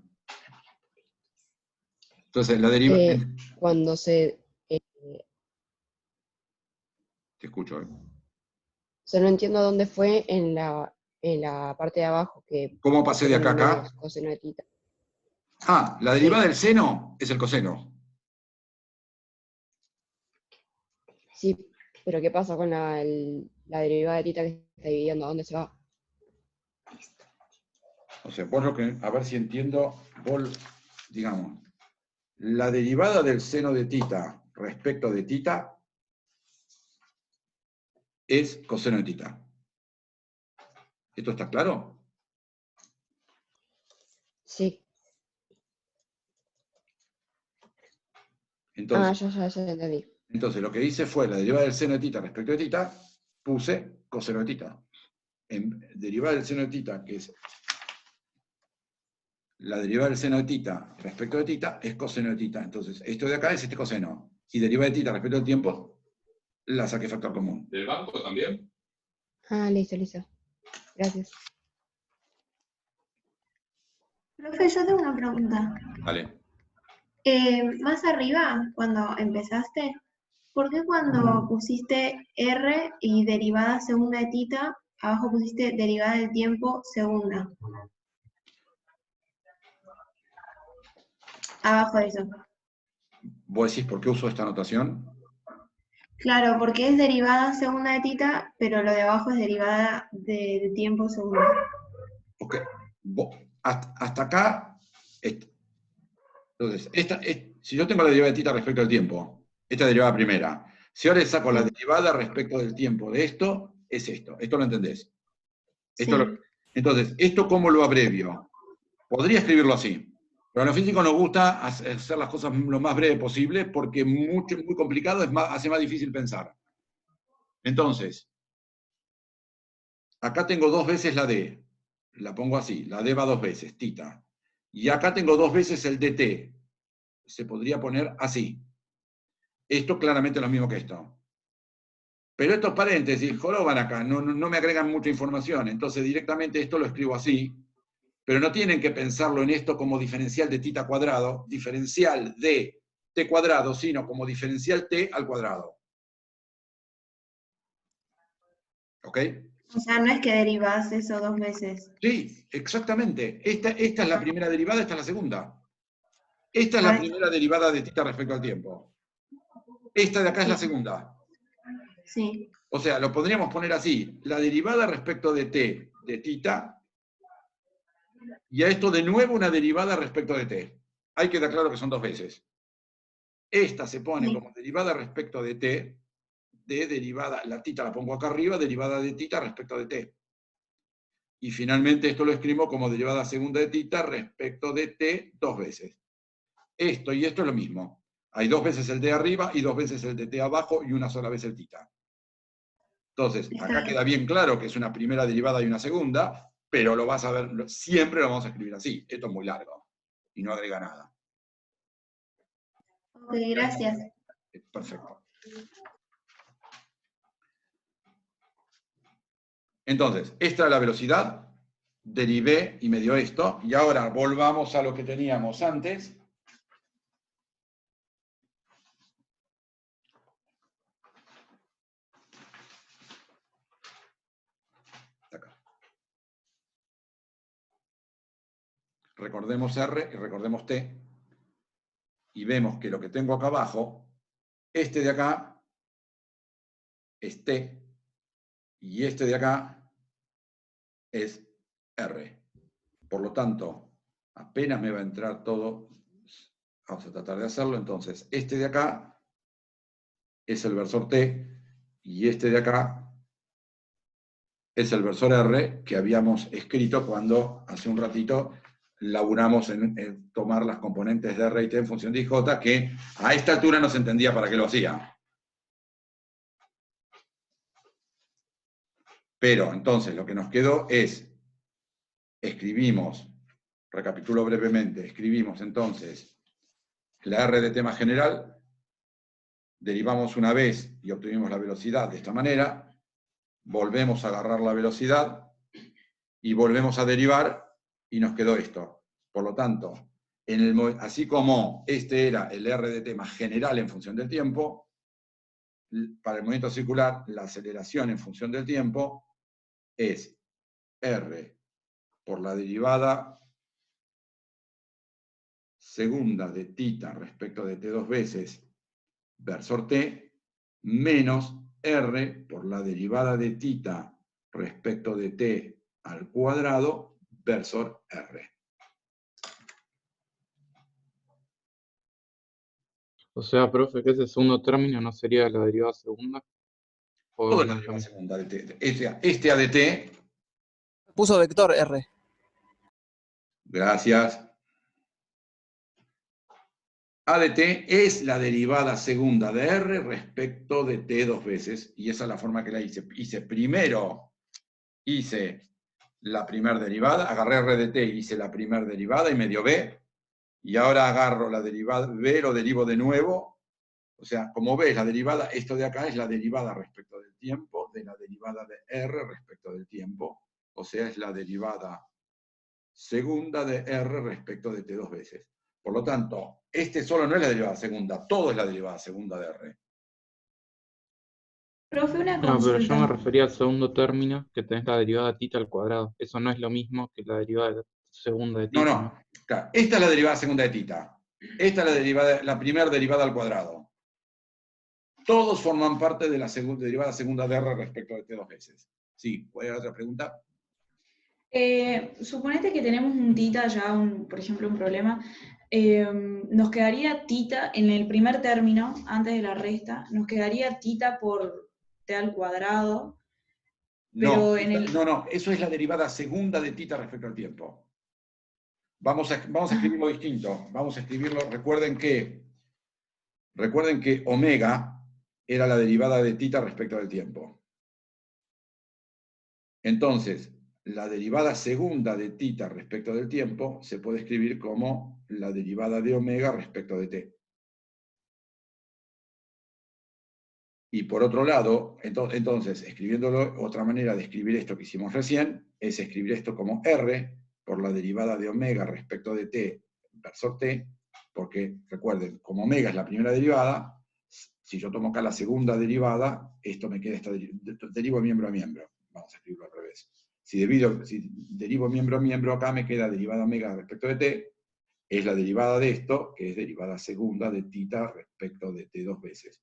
Entonces, la deriva... Cuando se... Te escucho. O sea, no entiendo dónde fue en la parte de abajo que ¿Cómo pasé de acá a acá? menos coseno de tita. Ah, la derivada del seno es el coseno. Sí, pero ¿qué pasa con la derivada de tita que está dividiendo? ¿A dónde se va? O sea, vos lo que... A ver si entiendo. Vos, digamos, la derivada del seno de tita respecto de tita es coseno de tita. ¿Esto está claro? Sí. Entonces, Ya entendí. entonces, lo que hice fue la derivada del seno de tita respecto de tita, puse coseno de tita. En derivada del seno de tita, que es la derivada del seno de tita respecto de tita, es coseno de tita. Entonces, esto de acá es este coseno. Y derivada de tita respecto al tiempo, la saqué factor común. ¿Del banco también? Listo. Gracias. Profe, yo tengo una pregunta. Vale. Más arriba, cuando empezaste, ¿por qué cuando pusiste R y derivada segunda de tita, abajo pusiste derivada del tiempo segunda? Abajo de eso. ¿Vos decís por qué uso esta notación? Claro, porque es derivada segunda de tita, pero lo de abajo es derivada del tiempo segunda. Ok. Hasta acá, entonces, si yo tengo la derivada de tita respecto al tiempo, esta derivada primera. Si ahora le saco la derivada respecto del tiempo de esto, es esto. ¿Esto lo entendés? Sí. Entonces, ¿esto cómo lo abrevio? Podría escribirlo así. Pero a los físicos nos gusta hacer las cosas lo más breve posible porque muy complicado hace más difícil pensar. Entonces, acá tengo dos veces la D. La pongo así. La D va dos veces, tita. Y acá tengo dos veces el dt. Se podría poner así. Esto claramente es lo mismo que esto. Pero estos paréntesis joroban acá, no me agregan mucha información. Entonces directamente esto lo escribo así. Pero no tienen que pensarlo en esto como diferencial de tita cuadrado, diferencial de t cuadrado, sino como diferencial t al cuadrado. ¿Ok? O sea, no es que derivas eso dos veces. Sí, exactamente. Esta es la primera derivada, esta es la segunda. Esta es la primera derivada de tita respecto al tiempo. Esta de acá es la segunda. Sí. O sea, lo podríamos poner así. La derivada respecto de t de tita, y a esto de nuevo una derivada respecto de t. Hay que dar claro que son dos veces. Esta se pone como derivada respecto de t, de derivada, la tita la pongo acá arriba, derivada de tita respecto de t. Y finalmente esto lo escribo como derivada segunda de tita respecto de t dos veces. Esto y esto es lo mismo. Hay dos veces el t arriba y dos veces el de t abajo y una sola vez el tita. Entonces, acá queda bien claro que es una primera derivada y una segunda, pero lo vas a ver, siempre lo vamos a escribir así. Esto es muy largo y no agrega nada. Ok, gracias. Perfecto. Entonces, esta es la velocidad, derivé y me dio esto, y ahora volvamos a lo que teníamos antes. Acá. Recordemos R y recordemos T, y vemos que lo que tengo acá abajo, este de acá, es t, y este de acá es r. Por lo tanto, apenas me va a entrar todo, vamos a tratar de hacerlo, entonces, este de acá es el versor t, y este de acá es el versor R que habíamos escrito cuando hace un ratito laburamos en tomar las componentes de R y T en función de IJ, que a esta altura no se entendía para qué lo hacía. Pero entonces lo que nos quedó es, escribimos, recapitulo brevemente, escribimos entonces la R de tema general, derivamos una vez y obtuvimos la velocidad de esta manera, volvemos a agarrar la velocidad y volvemos a derivar y nos quedó esto. Por lo tanto, así como este era el R de tema general en función del tiempo, para el movimiento circular, la aceleración en función del tiempo es R por la derivada segunda de tita respecto de t dos veces versor t, menos R por la derivada de tita respecto de t al cuadrado versor R. O sea, profe, que ese segundo término no sería la derivada segunda. ¿O Todo es no la es lo derivada mismo? segunda de t. Este ADT, Puso vector R. gracias. ADT es la derivada segunda de R respecto de t dos veces, y esa es la forma que la hice. Primero hice la primera derivada, agarré R de t, hice la primera derivada y me dio B, y ahora agarro la derivada B, lo derivo de nuevo. O sea, como ves, la derivada, esto de acá es la derivada respecto del tiempo, de la derivada de R respecto del tiempo, o sea, es la derivada segunda de R respecto de t dos veces. Por lo tanto, este solo no es la derivada segunda, todo es la derivada segunda de R. Profe, una No, pero yo me consulta. refería al segundo término, que tenés la derivada de tita al cuadrado. Eso no es lo mismo que la derivada segunda de No, tita, ¿no? no. Claro, esta es la derivada segunda de tita. Esta es la primera derivada al cuadrado. Todos forman parte de la derivada segunda de R respecto de t dos veces. Sí, ¿cuál era la otra pregunta? Suponete que tenemos un tita ya, por ejemplo, un problema. Nos quedaría tita en el primer término, antes de la resta, nos quedaría tita por t al cuadrado, No, pero en el... no, eso es la derivada segunda de tita respecto al tiempo. Vamos a escribirlo distinto. Vamos a escribirlo, recuerden que omega era la derivada de tita respecto del tiempo. Entonces, la derivada segunda de tita respecto del tiempo se puede escribir como la derivada de omega respecto de t. Y por otro lado, entonces, escribiéndolo, otra manera de escribir esto que hicimos recién, es escribir esto como R por la derivada de omega respecto de t versor t, porque recuerden, como omega es la primera derivada, si yo tomo acá la segunda derivada, esto me queda, derivo miembro a miembro. Vamos a escribirlo al revés. Si derivo miembro a miembro, acá me queda derivada omega respecto de t, es la derivada de esto, que es derivada segunda de tita respecto de t dos veces.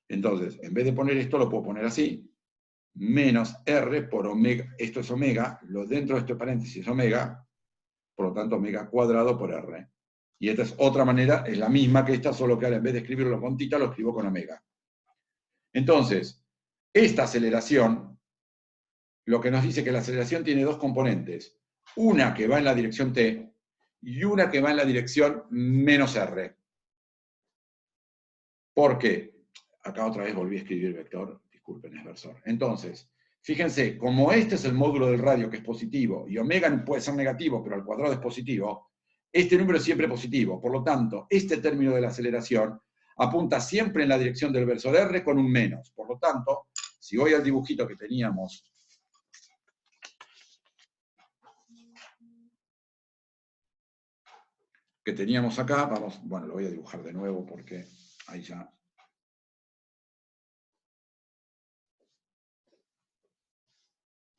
Entonces, en vez de poner esto, lo puedo poner así, menos R por omega, esto es omega, lo dentro de este paréntesis es omega, por lo tanto omega cuadrado por R. Y esta es otra manera, es la misma que esta, solo que ahora en vez de escribirlo con tita, lo escribo con omega. Entonces, esta aceleración, lo que nos dice que la aceleración tiene dos componentes, una que va en la dirección t y una que va en la dirección menos R. ¿Por qué? Acá otra vez volví a escribir vector, disculpen, es versor. Entonces, fíjense, como este es el módulo del radio que es positivo, y omega puede ser negativo, pero al cuadrado es positivo, este número es siempre positivo. Por lo tanto, este término de la aceleración apunta siempre en la dirección del versor R con un menos. Por lo tanto, si voy al dibujito que teníamos acá, vamos, bueno, lo voy a dibujar de nuevo porque ahí ya...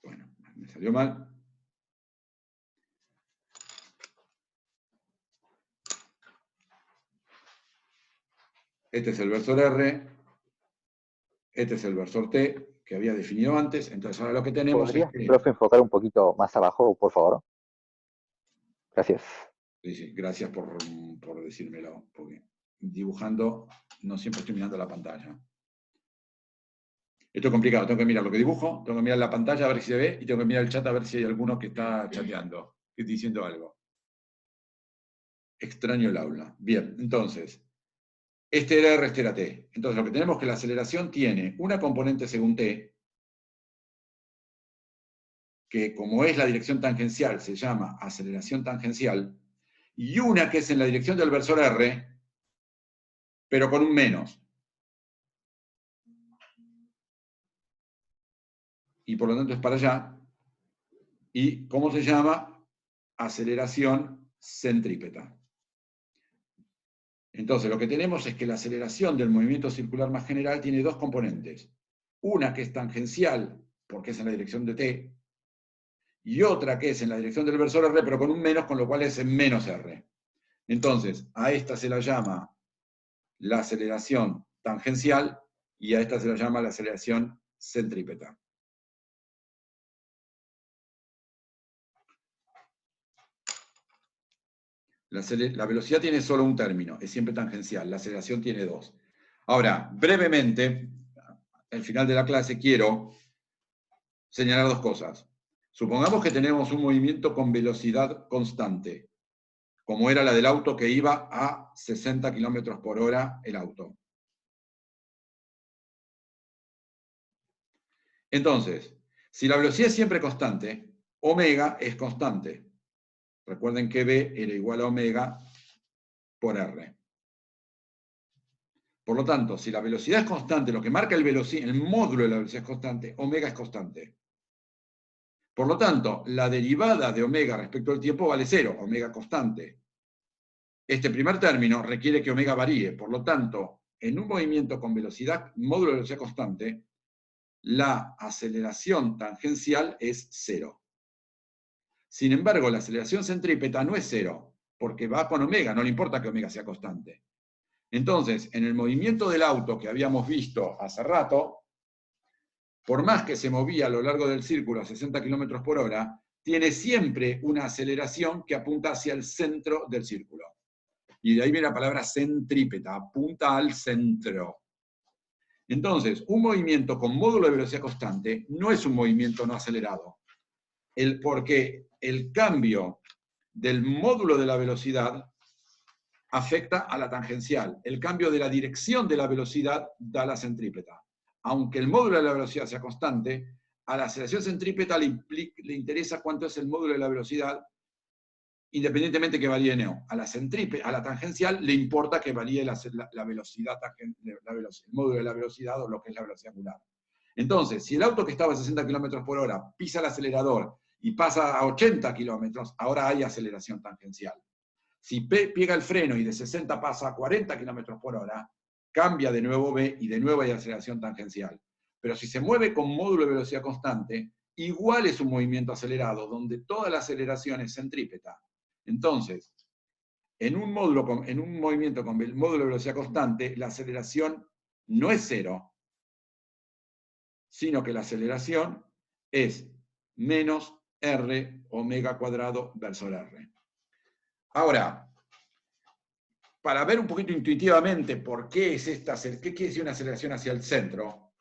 Bueno, me salió mal. Este es el versor R, Este es el versor T que había definido antes. Entonces ahora lo que tenemos es ¿Podrías, que... profe, enfocar un poquito más abajo, por favor? Gracias. Sí, gracias por decírmelo, porque dibujando no siempre estoy mirando la pantalla. Esto es complicado, tengo que mirar lo que dibujo, tengo que mirar la pantalla a ver si se ve, y tengo que mirar el chat a ver si hay alguno que está chateando, que está diciendo algo. Extraño el aula. Bien, entonces, este era R, este era T. Entonces lo que tenemos es que la aceleración tiene una componente según T, que como es la dirección tangencial, se llama aceleración tangencial, y una que es en la dirección del versor R, pero con un menos. Y por lo tanto es para allá. ¿Y cómo se llama? Aceleración centrípeta. Entonces lo que tenemos es que la aceleración del movimiento circular más general tiene dos componentes. Una que es tangencial, porque es en la dirección de T, y otra que es en la dirección del versor R, pero con un menos, con lo cual es en menos R. Entonces, a esta se la llama la aceleración tangencial, y a esta se la llama la aceleración centrípeta. La velocidad tiene solo un término, es siempre tangencial, la aceleración tiene dos. Ahora, brevemente, al final de la clase quiero señalar dos cosas. Supongamos que tenemos un movimiento con velocidad constante, como era la del auto que iba a 60 km por hora el auto. Entonces, si la velocidad es siempre constante, omega es constante. Recuerden que B era igual a omega por R. Por lo tanto, si la velocidad es constante, lo que marca el módulo de la velocidad es constante, omega es constante. Por lo tanto, la derivada de omega respecto al tiempo vale 0, omega constante. Este primer término requiere que omega varíe. Por lo tanto, en un movimiento con velocidad, módulo de velocidad constante, la aceleración tangencial es 0. Sin embargo, la aceleración centrípeta no es 0, porque va con omega, no le importa que omega sea constante. Entonces, en el movimiento del auto que habíamos visto hace rato, por más que se movía a lo largo del círculo a 60 km por hora, tiene siempre una aceleración que apunta hacia el centro del círculo. Y de ahí viene la palabra centrípeta, apunta al centro. Entonces, un movimiento con módulo de velocidad constante no es un movimiento no acelerado. Porque el cambio del módulo de la velocidad afecta a la tangencial. El cambio de la dirección de la velocidad da la centrípeta. Aunque el módulo de la velocidad sea constante, a la aceleración centrípeta le interesa cuánto es el módulo de la velocidad, independientemente que varíe o no. A la tangencial le importa que varíe la velocidad, el módulo de la velocidad o lo que es la velocidad angular. Entonces, si el auto que estaba a 60 km por hora pisa el acelerador y pasa a 80 km, ahora hay aceleración tangencial. Si pega el freno y de 60 pasa a 40 km por hora, cambia de nuevo B y de nuevo hay aceleración tangencial. Pero si se mueve con módulo de velocidad constante, igual es un movimiento acelerado, donde toda la aceleración es centrípeta. Entonces, en un movimiento con módulo de velocidad constante, la aceleración no es 0, sino que la aceleración es menos R omega cuadrado versor R. Ahora, para ver un poquito intuitivamente por qué es qué quiere decir una aceleración hacia el centro,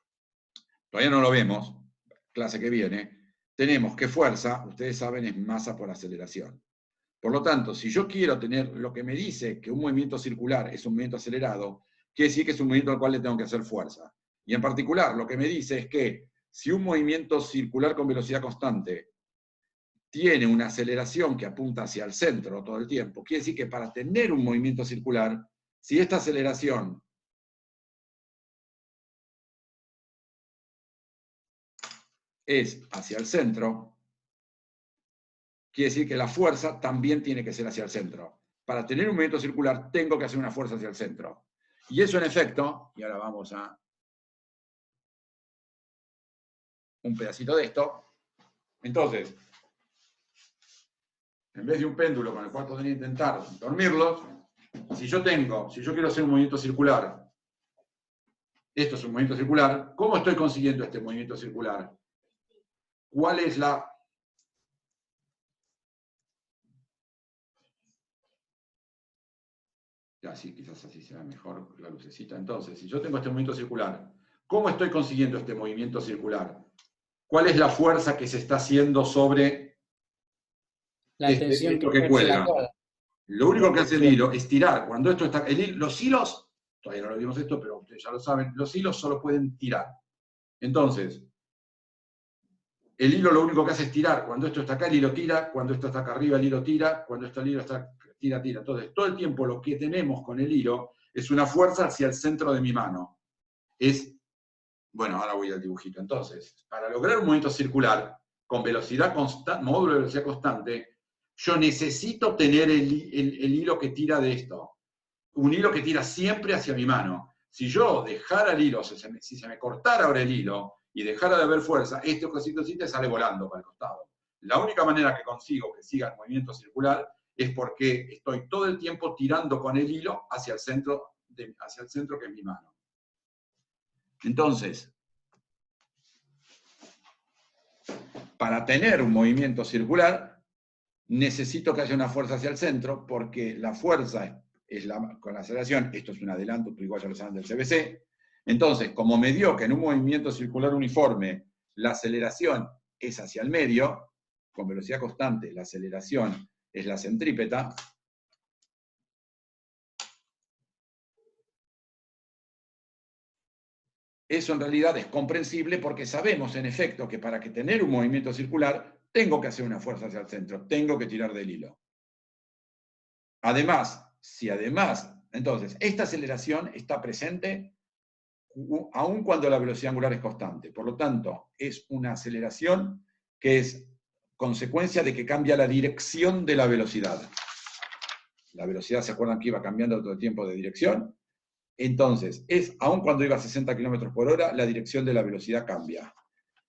todavía no lo vemos, clase que viene, tenemos que fuerza, ustedes saben, es masa por aceleración. Por lo tanto, si yo quiero tener lo que me dice que un movimiento circular es un movimiento acelerado, quiere decir que es un movimiento al cual le tengo que hacer fuerza. Y en particular, lo que me dice es que si un movimiento circular con velocidad constante tiene una aceleración que apunta hacia el centro todo el tiempo, quiere decir que para tener un movimiento circular, si esta aceleración es hacia el centro, quiere decir que la fuerza también tiene que ser hacia el centro. Para tener un movimiento circular, tengo que hacer una fuerza hacia el centro. Y eso en efecto, y ahora vamos a un pedacito de esto. Entonces, en vez de un péndulo con el cual podría intentar dormirlos, si yo quiero hacer un movimiento circular Esto es un movimiento circular. ¿Cómo estoy consiguiendo este movimiento circular? ¿Cuál es la... Ya, sí, quizás así será mejor la lucecita. Entonces, si yo tengo este movimiento circular, ¿cómo estoy consiguiendo este movimiento circular? ¿Cuál es la fuerza que se está haciendo sobre La tensión esto que que ejerce la cuelga? cuerda. Lo único que hace el tensión. hilo es tirar. Cuando esto está... los hilos, todavía no lo vimos esto, pero ustedes ya lo saben, los hilos solo pueden tirar. Entonces, el hilo lo único que hace es tirar. Cuando esto está acá, el hilo tira. Cuando esto está acá arriba, el hilo tira. Cuando el hilo está tira. Entonces, todo el tiempo lo que tenemos con el hilo es una fuerza hacia el centro de mi mano. Bueno, ahora voy al dibujito. Entonces, para lograr un movimiento circular con velocidad constante, módulo de velocidad constante, yo necesito tener el hilo que tira de esto. Un hilo que tira siempre hacia mi mano. Si yo dejara el hilo, si se me cortara ahora el hilo y dejara de haber fuerza, este cosito sale volando para el costado. La única manera que consigo que siga el movimiento circular es porque estoy todo el tiempo tirando con el hilo hacia el centro que es mi mano. Entonces, para tener un movimiento circular, necesito que haya una fuerza hacia el centro, porque la fuerza con la aceleración, esto es un adelanto, pero igual ya lo saben del CBC. Entonces, como me dio que en un movimiento circular uniforme la aceleración es hacia el medio, con velocidad constante la aceleración es la centrípeta, eso en realidad es comprensible porque sabemos en efecto que para que tener un movimiento circular tengo que hacer una fuerza hacia el centro, tengo que tirar del hilo. Además, entonces, esta aceleración está presente aun cuando la velocidad angular es constante. Por lo tanto, es una aceleración que es consecuencia de que cambia la dirección de la velocidad. La velocidad, ¿se acuerdan que iba cambiando todo el tiempo de dirección? Entonces, aun cuando iba a 60 km por hora, la dirección de la velocidad cambia.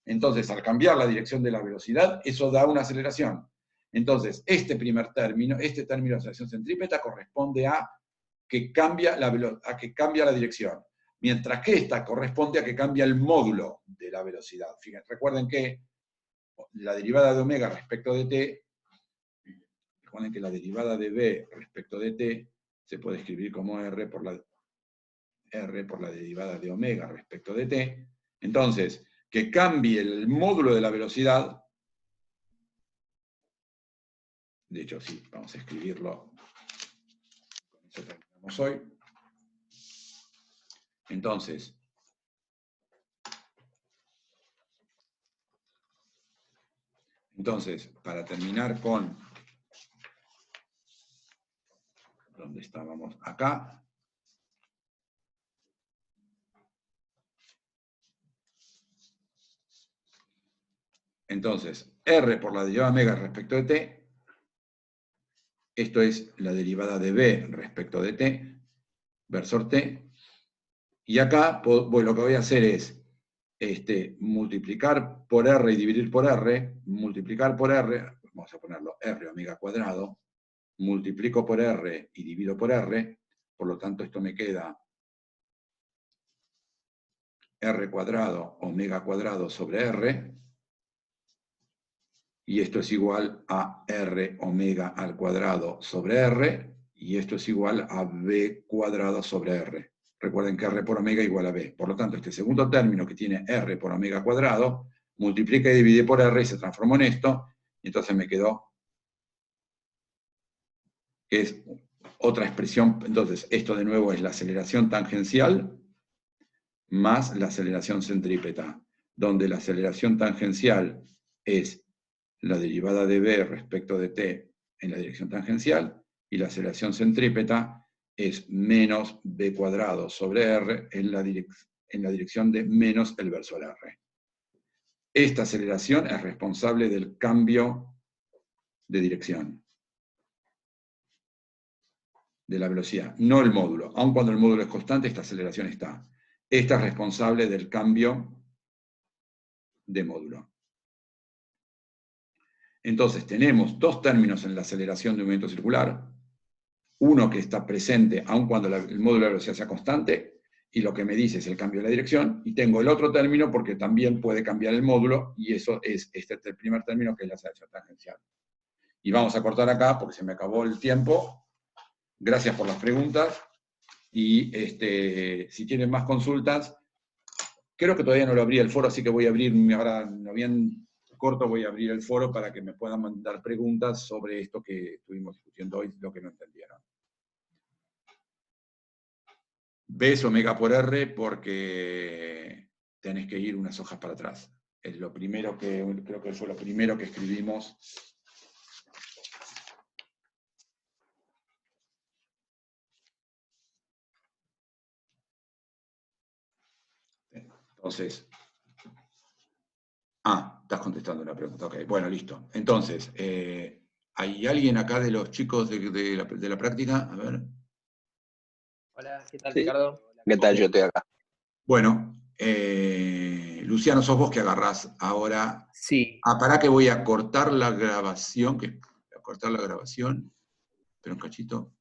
Entonces, al cambiar la dirección de la velocidad, eso da una aceleración. Entonces, este término de aceleración centrípeta corresponde a que cambia la dirección, mientras que esta corresponde a que cambia el módulo de la velocidad. Fíjense, recuerden que la derivada de omega respecto de t, recuerden que la derivada de b respecto de t se puede escribir como r por la derivada de omega respecto de t. Entonces, que cambie el módulo de la velocidad. De hecho, sí, vamos a escribirlo. Con eso terminamos hoy. Entonces, para terminar con... ¿Dónde estábamos? Acá. Entonces, R por la derivada omega respecto de t, esto es la derivada de b respecto de t, versor t, y acá lo que voy a hacer es multiplicar por r y dividir por r, multiplicar por r, vamos a ponerlo r omega cuadrado, multiplico por r y divido por r, por lo tanto esto me queda r cuadrado omega cuadrado sobre r, y esto es igual a r omega al cuadrado sobre r, y esto es igual a b cuadrado sobre r. Recuerden que r por omega igual a b. Por lo tanto, este segundo término que tiene r por omega cuadrado, multiplica y divide por r y se transformó en esto, y entonces me quedó, que es otra expresión. Entonces, esto de nuevo es la aceleración tangencial más la aceleración centrípeta, donde la aceleración tangencial es la derivada de b respecto de t en la dirección tangencial, y la aceleración centrípeta es menos b cuadrado sobre r en la dirección de menos el versor r. Esta aceleración es responsable del cambio de dirección de la velocidad, no el módulo. Aun cuando el módulo es constante, esta aceleración está. Esta es responsable del cambio de módulo. Entonces, tenemos dos términos en la aceleración de un movimiento circular. Uno que está presente aun cuando el módulo de la velocidad sea constante, y lo que me dice es el cambio de la dirección, y tengo el otro término porque también puede cambiar el módulo, y eso es el primer término, que es la aceleración tangencial. Y vamos a cortar acá porque se me acabó el tiempo. Gracias por las preguntas, y si tienen más consultas, creo que todavía no lo abrí el foro, así que voy a abrir, ahora no bien corto, voy a abrir el foro para que me puedan mandar preguntas sobre esto que estuvimos discutiendo hoy, lo que no entendieron. Ves omega por R porque tenés que ir unas hojas para atrás. Es lo primero creo que fue lo primero que escribimos. Entonces, estás contestando una pregunta. Ok, bueno, listo. Entonces, ¿hay alguien acá de los chicos de la práctica? A ver. Hola, ¿qué tal, Sí. Ricardo? ¿Qué tal? Yo estoy acá. Bueno, Luciano, sos vos que agarrás ahora. Sí. Pará que voy a cortar la grabación, Espera un cachito.